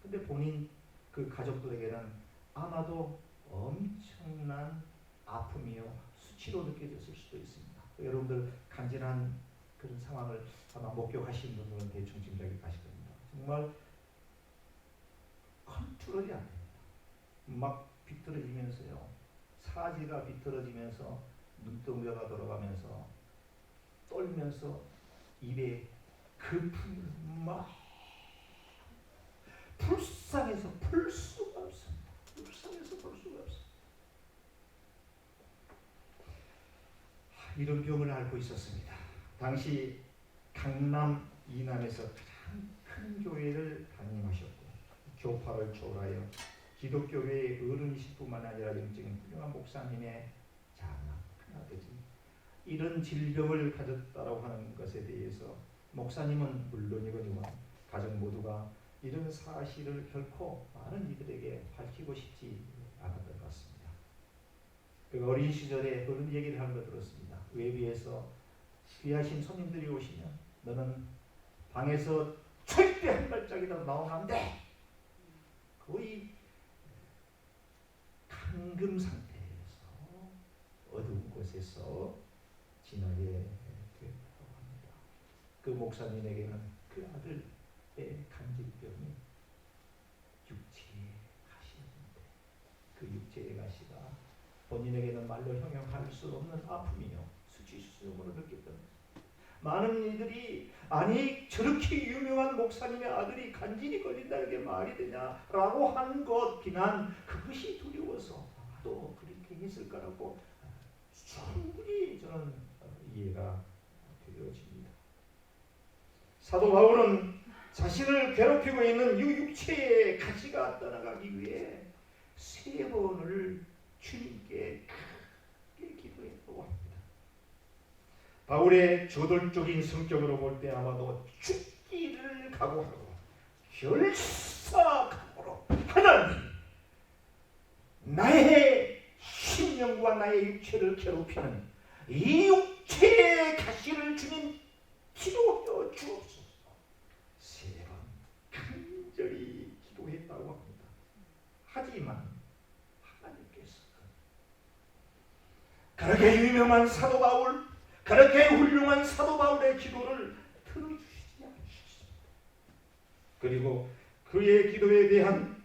근데 본인 그 가족들에게는 아마도 엄청난 아픔이요 수치로 느껴졌을 수도 있습니다. 여러분들 간절한 그런 상황을 아마 목격하신 분들은 대충 짐작이 가실 겁니다. 정말 컨트롤이 안 됩니다. 막 비틀어지면서요. 사지가 비틀어지면서 눈동자가 돌아가면서 떨면서 입에 거품을 막 불쌍해서 풀 수가 없습니다. 불쌍해서 풀 수가 없습니다. 이런 병을 앓고 있었습니다. 당시 강남 이남에서 가장 큰 교회를 담임하셨고 교파를 초월하여 기독교회의 어른이실 뿐만 아니라 영적인 훌륭한 목사님의 장남, 큰아버지 이런 질병을 가졌다고 하는 것에 대해서 목사님은 물론이거니와 가정 모두가 이런 사실을 결코 많은 이들에게 밝히고 싶지 않았던 것 같습니다. 그 어린 시절에 그런 얘기를 하는 거 들었습니다. 외부에서 귀하신 손님들이 오시면 너는 방에서 절대 한 발짝이라도 나오면 안 돼. 거의 감금 상태에서 어두운 곳에서 지나게 됐다고 합니다. 그 목사님에게는 그 아들의 간질병이 육체의 가시였는데 그 육체의 가시가 본인에게는 말로 형용할 수 없는 아픔이요 수치스러움으로 느꼈던 많은 이들이 아니 저렇게 유명한 목사님의 아들이 간질이 걸린다는 게 말이 되냐라고 한 것 비난 그것이 두려워서 또 그렇게 했을 거라고 충분히 저는 이해가 되어집니다. 사도 바울은 자신을 괴롭히고 있는 이 육체의 가시가 떠나가기 위해 3번을 주님께 크게 기도했다고 합니다. 바울의 저돌적인 성격으로 볼 때 아마도 죽기를 각오하고 결사각오로 하나님 나의 심령과 나의 육체를 괴롭히는 이 육체의 가시를 주님 기도하여 주옵소서 3번 간절히 기도했다고 합니다. 하지만 하나님께서 그렇게 유명한 사도 바울 그렇게 훌륭한 사도 바울의 기도를 들어주시지 않으셨습니다. 그리고 그의 기도에 대한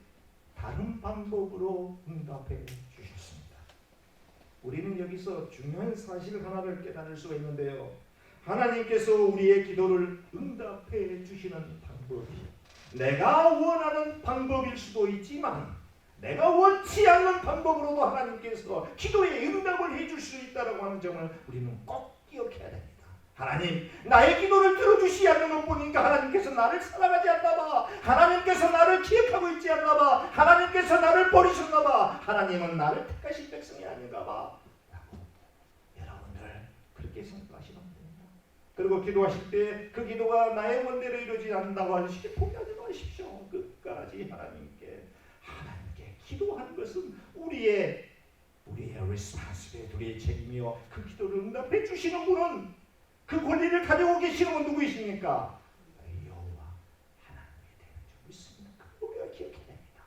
다른 방법으로 응답해 주셨습니다. 우리는 여기서 중요한 사실 하나를 깨달을 수가 있는데요. 하나님께서 우리의 기도를 응답해 주시는 방법이 내가 원하는 방법일 수도 있지만 내가 원치 않는 방법으로도 하나님께서 기도에 응답을 해줄 수 있다고 하는 점을 우리는 꼭 기억해야 됩니다. 하나님 나의 기도를 들어주시지 않는 것 보니까 하나님께서 나를 사랑하지 않나봐. 하나님께서 나를 기억하고 있지 않나봐. 하나님께서 나를 버리셨나봐. 하나님은 나를 택하신 백성이 아닌가봐 라고 여러분들 그렇게 생각하시면 됩니다. 그리고 기도하실 때 그 기도가 나의 원대로 이루어지지 않는다고 하시기 포기하지 마십시오. 끝까지 하나님께 기도하는 것은 우리의 responsibility, 우리의 책임이요. 그 기도를 응답해 주시는 분은 그 권리를 가지고 계시는 분 누구이십니까? 여호와 하나님이 되는 줄 믿습니다. 그걸 우리가 기억해야 됩니다.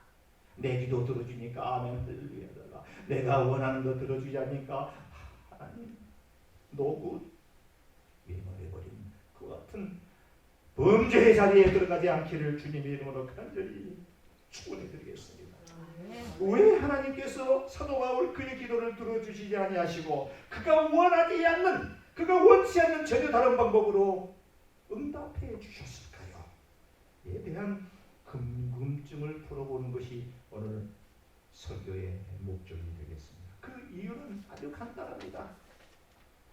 내 기도 들어주니까 아멘 할렐루야. 내가 원하는 거 들어주지 않으니까 하나님 노굿 외모해버린 그 같은 범죄의 자리에 들어가지 않기를 주님의 이름으로 간절히 축원해드리겠습니다. 왜 하나님께서 사도 바울 그의 기도를 들어주시지 아니하시고 그가 원하지 않는 그가 원치 않는 전혀 다른 방법으로 응답해 주셨을까요? 이에 대한 궁금증을 풀어보는 것이 오늘 설교의 목적이 되겠습니다. 그 이유는 아주 간단합니다.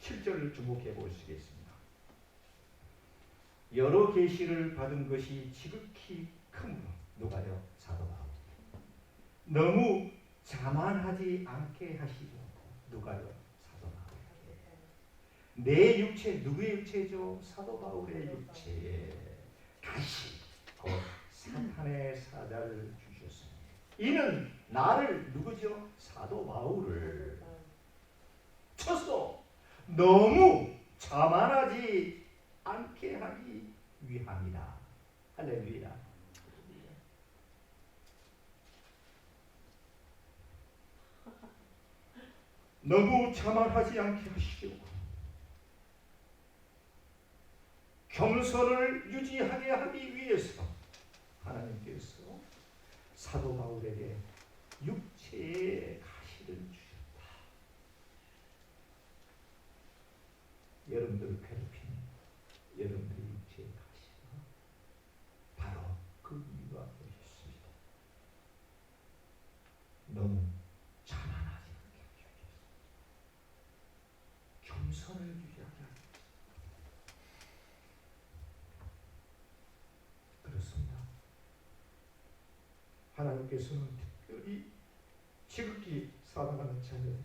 7절을 주목해 보시겠습니다. 여러 계시를 받은 것이 지극히 크므로 누가요? 사도 바울. 너무 자만하지 않게 하시고 누가요? 사도 바울에게 내 육체, 누구의 육체죠? 사도 바울의 육체에 가시, 곧 사탄의 사자를 주셨으니 이는 나를, 누구죠? 사도 바울을 쳤어. 너무 자만하지 않게 하기 위함이다. 할렐루야. 너무 자만하지 않게 하시려고 겸손을 유지하게 하기 위해서 하나님께서 사도 바울에게 육체의 가시를 주셨다. 여러분들을 괴롭힌 여러분들의 육체의 가시가 바로 그 이유가 되셨습니다. 너무 자만하지 않게 하기 위해서 겸손을 유지하게 하기 위해서. 그렇습니다. 하나님께서는 특별히 지극히 사랑하는 자녀들이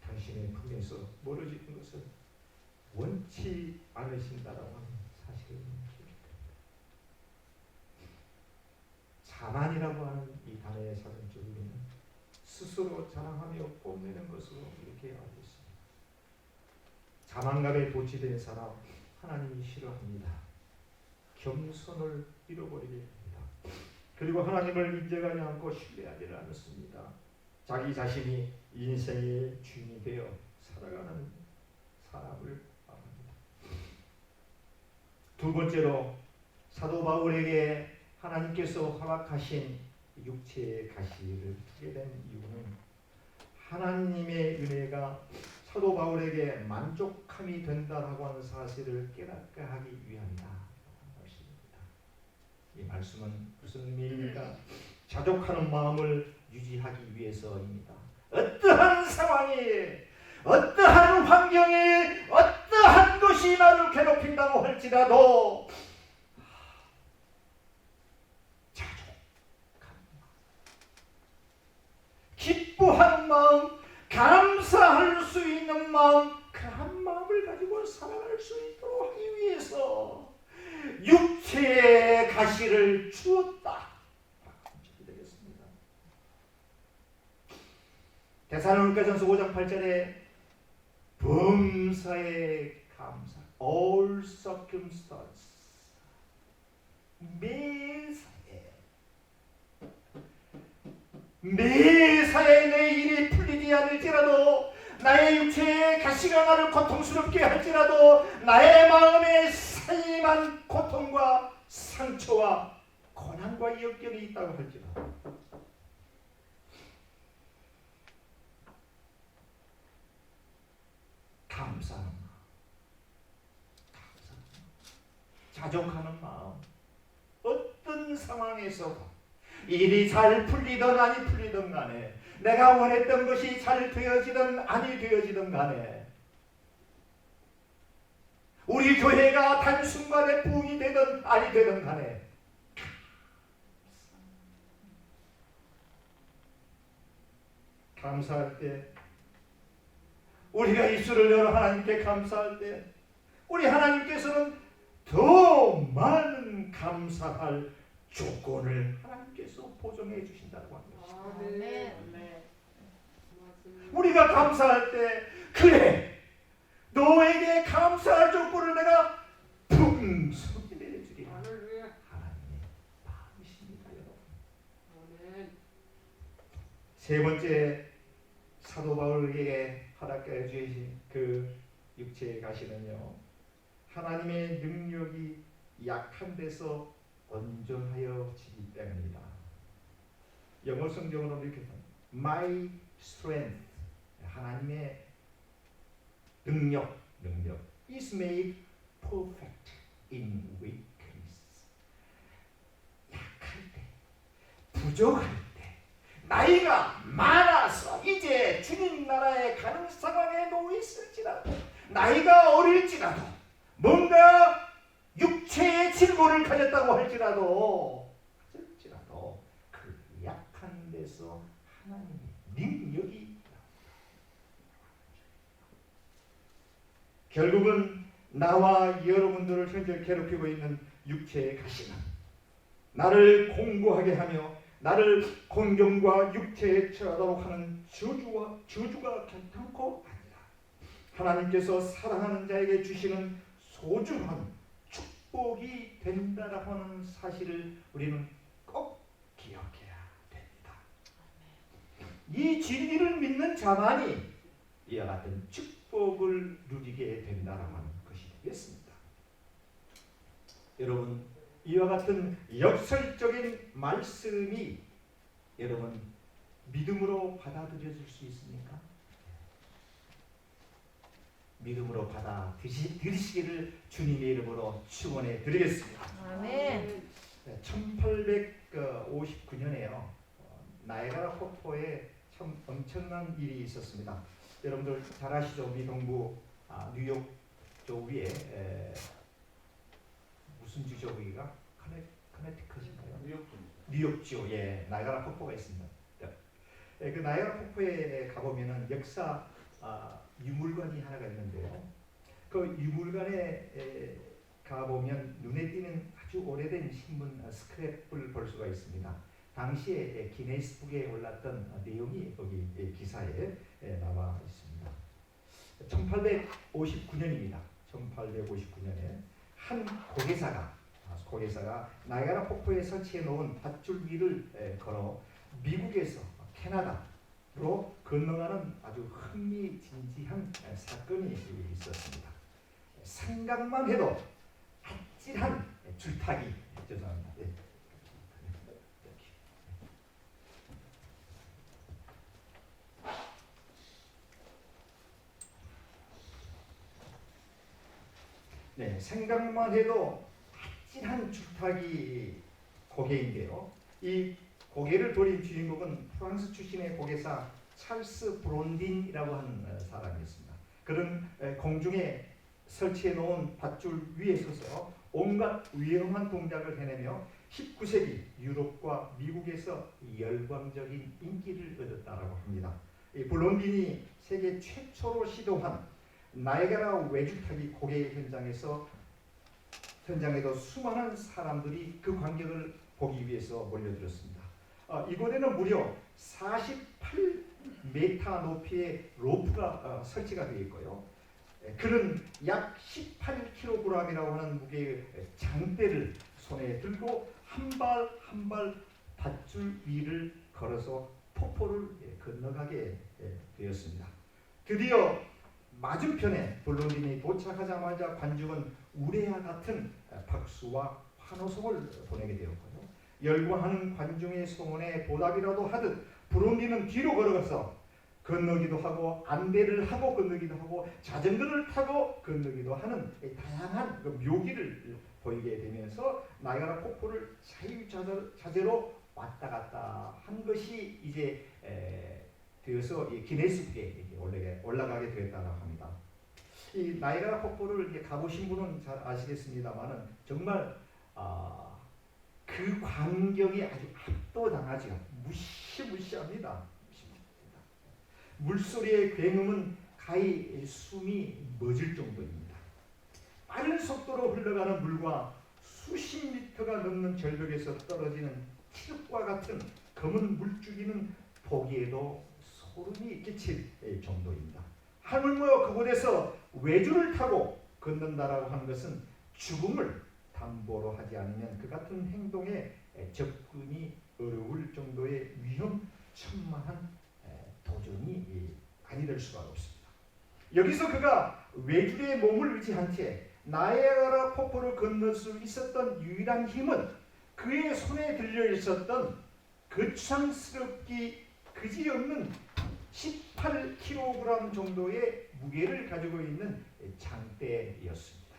당신의 품에서 멀어지는 것을 원치 않으신다라고 하는 사실을 기억합니다. 자만이라고 하는 이 단어의 사전적 의미는 스스로 자랑하며 뽐내는 것으로 이렇게 알고 있습니다. 자만감에 도취된 사람 하나님이 싫어합니다. 겸손을 잃어버리게 합니다. 그리고 하나님을 인정하지 않고 신뢰하지 않습니다. 자기 자신이 인생의 주인이 되어 살아가는 사람을 말합니다. 두 번째로 사도 바울에게 하나님께서 허락하신 육체의 가시를 주게 된 이유는 하나님의 은혜가 사도 바울에게 만족함이 된다라고 하는 사실을 깨닫게 하기 위함이다. 이 말씀은 무슨 의미입니까? 자족하는 마음을 유지하기 위해서입니다. 어떠한 상황이, 어떠한 환경이, 어떠한 것이 나를 괴롭힌다고 할지라도 자족하는 마음, 기뻐하는 마음, 감사할 수 있는 마음, 그런 마음을 가지고 살아갈 수 있도록 하기 위해서 육체의 가시를 주었다. 되겠습니다. 데살로니가전서 5장 8절에 범사에 감사, all circumstance, 매사에 내 일이 풀리지 않을지라도, 나의 육체의 가시가 나를 고통스럽게 할지라도, 나의 마음에 사임한 고통과 상처와 고난과 역경이 있다고 할지라도 감사하는 마음, 자족하는 마음, 어떤 상황에서도 일이 잘 풀리든 아니 풀리든 간에, 내가 원했던 것이 잘 되어지든 아니 되어지든 간에, 우리 교회가 단순간에 부흥이 되든 아니 되든 간에 감사할 때, 우리가 입술을 열어 하나님께 감사할 때, 우리 하나님께서는 더 많은 감사할 조건을 하나님께서 보정해 주신다고 합니다. 아멘. 우리가 감사할 때, 그래, 너에게 감사할 조건을 내가 풍성히 내려주리라. 하나님의 마음이십니다, 여러분. 세 번째, 사도 바울에게 허락해 주신 그 육체의 가시는요, 하나님의 능력이 약한 데서 온전하여 지기 때문이다. 영어 성경으로 이렇게 My strength, 하나님의 능력 is made perfect in weakness. 약할 때, 부족할 때, 나이가 많아서 이제 주님 나라에 가는 상황에 놓여 있을지라도, 나이가 어릴지라도, 뭔가 육체의 질고를 가졌다고 할지라도 그 약한 데서 하나님의 능력이 있다. 결국은 나와 여러분들을 현재 괴롭히고 있는 육체의 가시는 나를 공고하게 하며 나를 공경과 육체에 처하도록 하는 저주가 결단코 아니라 하나님께서 사랑하는 자에게 주시는 소중한 축복이 된다라고 하는 사실을 우리는 꼭 기억해야 됩니다. 이 진리를 믿는 자만이 이와 같은 축복을 누리게 된다라고 하는 것이 되겠습니다. 여러분, 이와 같은 역설적인 말씀이 여러분 믿음으로 받아들여질 수 있습니까? 믿음으로 받아들이시기를 주님의 이름으로 축원해 드리겠습니다. 아멘. 1859년에요. 나이아가라 폭포에 참 엄청난 일이 있었습니다. 여러분들 잘 아시죠? 미 동부 뉴욕 저 위에 무슨 주죠 거기가? 커네티컷인가요? 뉴욕주. 예, 나이아가라 폭포가 있습니다. 그 나이아가라 폭포에 가보면은 역사 유물관이 하나가 있는데요. 그 유물관에 가보면 눈에 띄는 아주 오래된 신문 스크랩을 볼 수가 있습니다. 당시에 기네스북에 올랐던 내용이 거기 기사에 나와 있습니다. 1859년입니다. 1859년에 한 고개사가 나이아가라 폭포에 설치해 놓은 밧줄 위를 걸어 미국에서 캐나다로 건너가는 아주 흥미진진한 사건이 있었습니다. 생각만 해도 아찔한 줄타기. 죄송합니다. 네, 생각만 해도 아찔한 줄타기 고개인데요. 이 고개를 돌린 주인공은 프랑스 출신의 고개사 찰스 브론딘이라고 하는 사람이었습니다. 그는 공중에 설치해 놓은 밧줄 위에 서서 온갖 위험한 동작을 해내며 19세기 유럽과 미국에서 열광적인 인기를 얻었다고 합니다. 이 브론딘이 세계 최초로 시도한 나이아가라 외줄타기 고개 현장에도 수많은 사람들이 그 광경을 보기 위해서 몰려들었습니다. 이곳에는 무려 48m 높이의 로프가 설치가 되어 있고요. 그는 약 18kg이라고 하는 무게의 장대를 손에 들고 한 발 한 발 밧줄 위를 걸어서 폭포를 건너가게 되었습니다. 드디어 맞은편에 블론딘이 도착하자마자 관중은 우레와 같은 박수와 환호성을 보내게 되었고요. 열광하는 관중의 소원에 보답이라도 하듯 블론딘은 뒤로 걸어가서 건너기도 하고 안배를 하고 건너기도 하고 자전거를 타고 건너기도 하는 다양한 묘기를 보이게 되면서 나이아가라 폭포를 자유자재로 왔다 갔다 한 것이 이제 되어서 기네스북에 올라가게 되었다고 합니다. 이 나이아가라 폭포를 이렇게 가보신 분은 잘 아시겠습니다만은 정말 그 광경이 아주 압도당하죠. 무시무시합니다. 물소리의 굉음은 가히 숨이 멎을 정도입니다. 빠른 속도로 흘러가는 물과 수십 미터가 넘는 절벽에서 떨어지는 칠흑과 같은 검은 물줄기는 보기에도 소름이 끼칠 정도입니다. 하물며 그곳에서 외줄을 타고 걷는다라고 하는 것은 죽음을 담보로 하지 않으면 그 같은 행동에 접근이 어려울 정도의 위험천만한 도전이 아니될 수가 없습니다. 여기서 그가 외줄에 몸을 의지한 채 나이아가라 폭포를 건널 수 있었던 유일한 힘은 그의 손에 들려 있었던 거창스럽기 그지없는 18kg 정도의 무게를 가지고 있는 장대였습니다.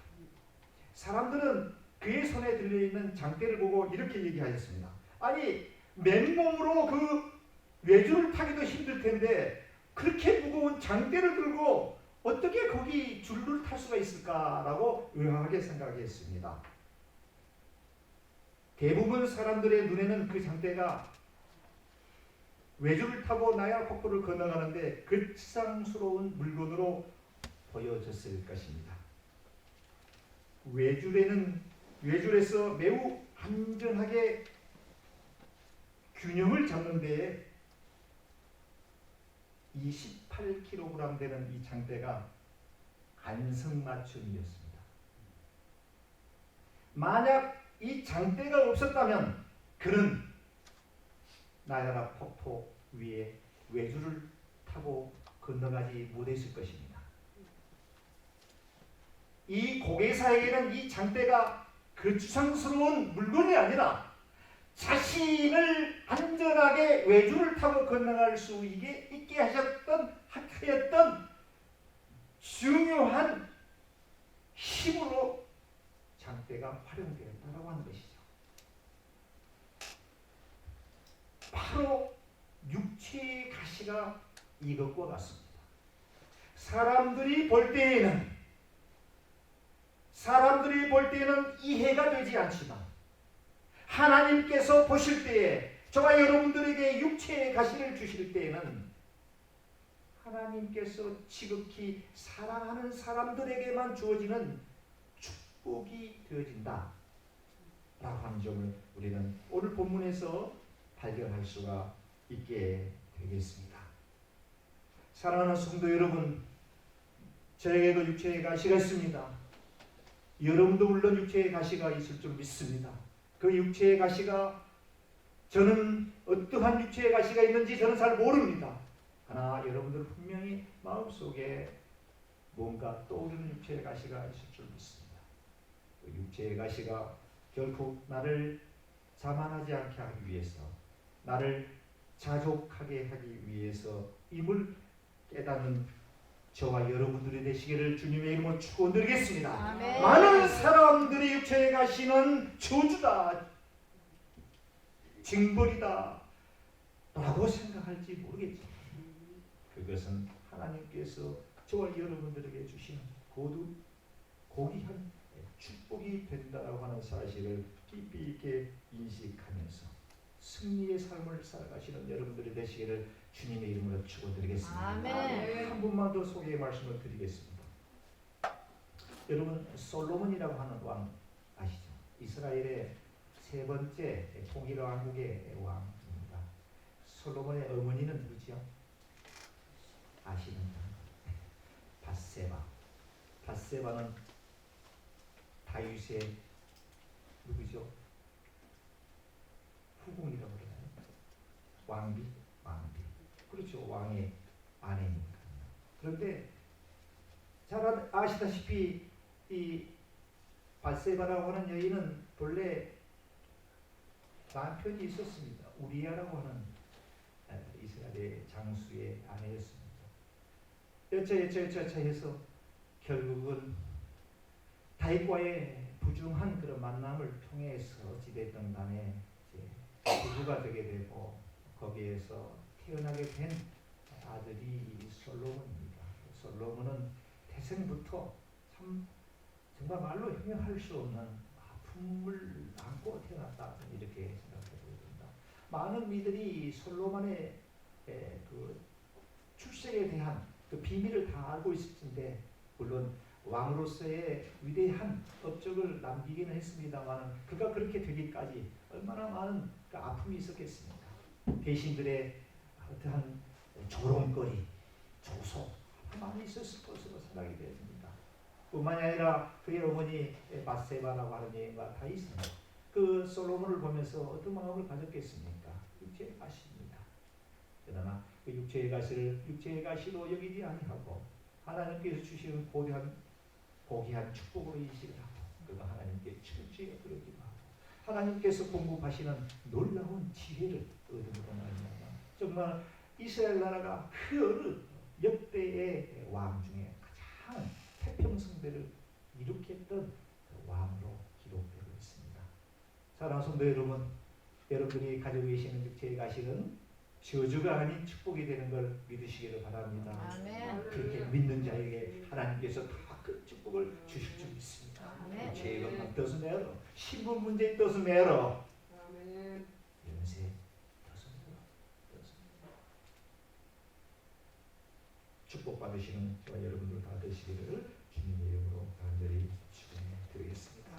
사람들은 그의 손에 들려있는 장대를 보고 이렇게 얘기하셨습니다. 아니 맨몸으로 그 외줄을 타기도 힘들 텐데 그렇게 무거운 장대를 들고 어떻게 거기 줄을 탈 수가 있을까라고 의아하게 생각했습니다. 대부분 사람들의 눈에는 그 장대가 외줄을 타고 나이아가라 폭포를 건너가는데 그 치상스러운 물건으로 보여졌을 것입니다. 외줄에서 매우 안전하게 균형을 잡는 데에 이 18kg 되는 이 장대가 안성맞춤이었습니다. 만약 이 장대가 없었다면 그는 나야가라 폭포 위에 외줄을 타고 건너가지 못했을 것입니다. 이 고개사에게는 이 장대가 거추장스러운 물건이 아니라 자신을 안전하게 외줄을 타고 건너갈 수 있게 하였던 중요한 힘으로 장대가 활용되었다고 하는 것이죠. 바로 육체의 가시가 이것과 같습니다. 사람들이 볼 때에는 이해가 되지 않지만 하나님께서 보실 때에 저와 여러분들에게 육체의 가시를 주실 때에는 하나님께서 지극히 사랑하는 사람들에게만 주어지는 축복이 되어진다 라고 하는 점을 우리는 오늘 본문에서 발견할 수가 있게 되겠습니다. 사랑하는 성도 여러분, 저에게도 육체의 가시가 있습니다. 여러분도 물론 육체의 가시가 있을 줄 믿습니다. 그 육체의 가시가, 저는 어떠한 육체의 가시가 있는지 저는 잘 모릅니다. 그러나 여러분들 분명히 마음속에 뭔가 떠오르는 육체의 가시가 있을 줄 믿습니다. 그 육체의 가시가 결국 나를 자만하지 않게 하기 위해서, 나를 자족하게 하기 위해서 임을 깨닫는 저와 여러분들이 되시기를 주님의 이름으로 축원드리겠습니다. 아멘. 많은 사람들이 육체의 가시는 저주다, 징벌이다 라고 생각할지 모르겠지만 그것은 하나님께서 저와 여러분들에게 주시는 고귀한 축복이 된다고 하는 사실을 깊이 있게 인식하면서 승리의 삶을 살아가시는 여러분들이 되시기를 주님의 이름으로 축원드리겠습니다. 아멘. 한 분만 더 소개의 말씀을 드리겠습니다. 여러분, 솔로몬이라고 하는 왕 아시죠? 이스라엘의 세 번째 통일 왕국의 왕입니다. 솔로몬의 어머니는 누구지요? 아시는 분? 밧세바. 밧세바는 다윗의 누구죠? 후궁이라고 그러나요? 왕비? 그렇죠. 왕의 아내니까. 그런데 잘 아시다시피 이 밧세바라고 하는 여인은 본래 남편이 있었습니다. 우리야라고 하는 이스라엘의 장수의 아내였습니다. 여차 해서 결국은 다윗과의 부중한 그런 만남을 통해서 어찌됐든 간에 부부가 되게 되고 거기에서 태어나게 된 아들이 솔로몬입니다. 솔로몬은 태생부터 정말 말로 형용할 수 없는 아픔을 안고 태어났다, 이렇게 생각해 보입니다. 많은 이들이 솔로몬의 그 출생에 대한 그 비밀을 다 알고 있을 텐데, 물론 왕으로서의 위대한 업적을 남기기는 했습니다만 그가 그렇게 되기까지 얼마나 많은 그 아픔이 있었겠습니까? 대신들의 어떠한 조롱거리, 조소 많이 있었을 것으로 생각이 됩니다. 뿐만이 아니라 그의 어머니 밧세바라고 하는 여인과 다윗은 그 솔로몬을 보면서 어떤 마음을 가졌겠습니까? 육체의 가시입니다. 그러나 그 육체의 가시를 육체의 가시로 여기지 아니하고 하나님께서 주시는 고귀한 축복으로 인식을 하고 그가 하나님께 철저히 드리기도 하고 하나님께서 공급하시는 놀라운 지혜를 얻음으로 말미암아 정말 이스라엘 나라가 그 어느 역대의 왕 중에 가장 태평성대를 일으켰던 왕으로 기록되고 있습니다. 사랑하는 성도 여러분, 여러분들이 가지고 계시는 육체의 가시는 저주가 아닌 축복이 되는 걸 믿으시기를 바랍니다. 아멘. 그렇게 믿는 자에게 하나님께서 다 그 축복을 주실 줄 믿습니다. 아멘. 죄가 떠서 내려, 신분 문제에 떠서 내려, 아멘. 연세 떠서 내려. 축복 받으시는 저와 여러분들 다 되시기 받으시기를 주님의 이름으로 간절히 축원드리겠습니다.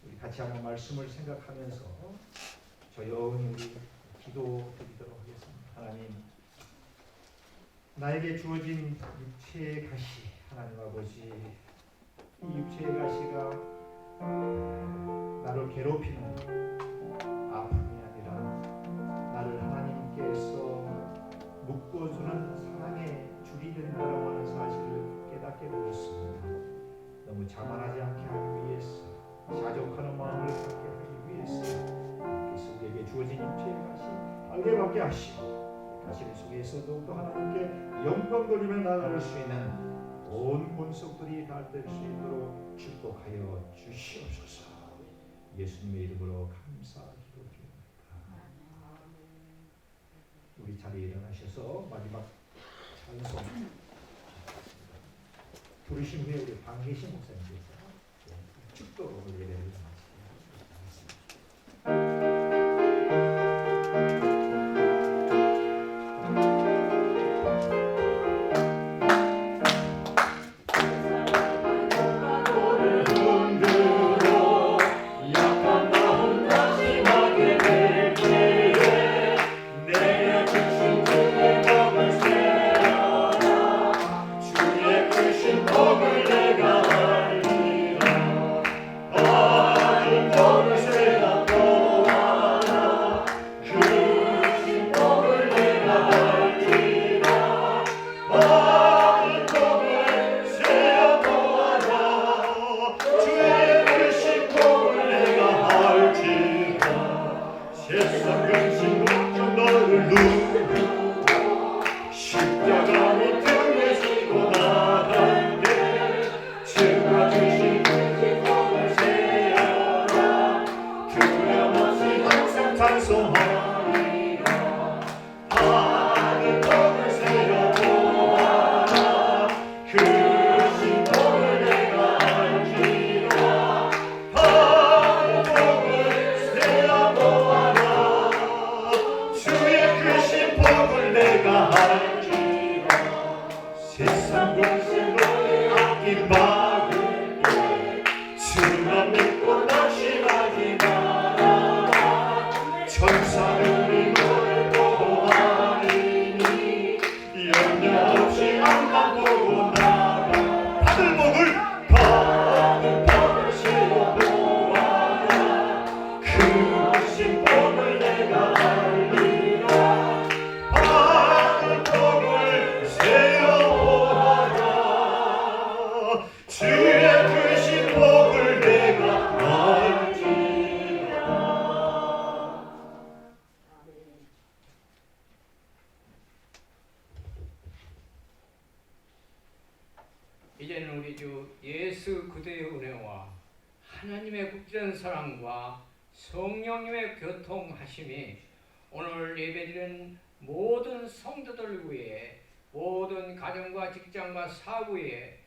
우리 같이 한번 말씀을 생각하면서 조용히 우리 기도드리도록 하겠습니다. 하나님, 나에게 주어진 육체의 가시, 하나님 아버지, 이 육체의 가시가 나를 괴롭히는 아픔이 아니라 나를 하나님께서 묶어주는 사랑의 줄이 된다라고 하는 사실을 깨닫게 되었습니다. 너무 자만하지 않게 하기 위해서, 자족하는 마음을 갖게 하기 위해서 그래서 우리에게 주어진 육체의 가시 알게 받게 하시고 가시 속에서 더욱더 하나님께 영광 돌리며 나아갈 수 있는 온 본속들이 다 될 수 있도록 축복하여 주시옵소서. 예수님의 이름으로 감사기도드립니다. 우리 자리에 일어나셔서 마지막 찬송 부르신 후에 우리 방계신 목사님께서 축도로 예배를 마치겠습니다. 이제는 우리 주 예수 그리스도의 은혜와 하나님의 극진한 사랑과 성령님의 교통하심이 오늘 예배드리는 모든 성도들 위해, 모든 가정과 직장과 사업 위에,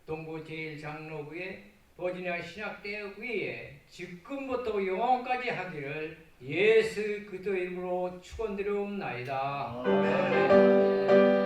동부 제1장로 위에, 버지니아 신학대 위에 지금부터 영원까지 하기를 예수 그리스도의 이름으로 축원드리옵나이다. 아멘.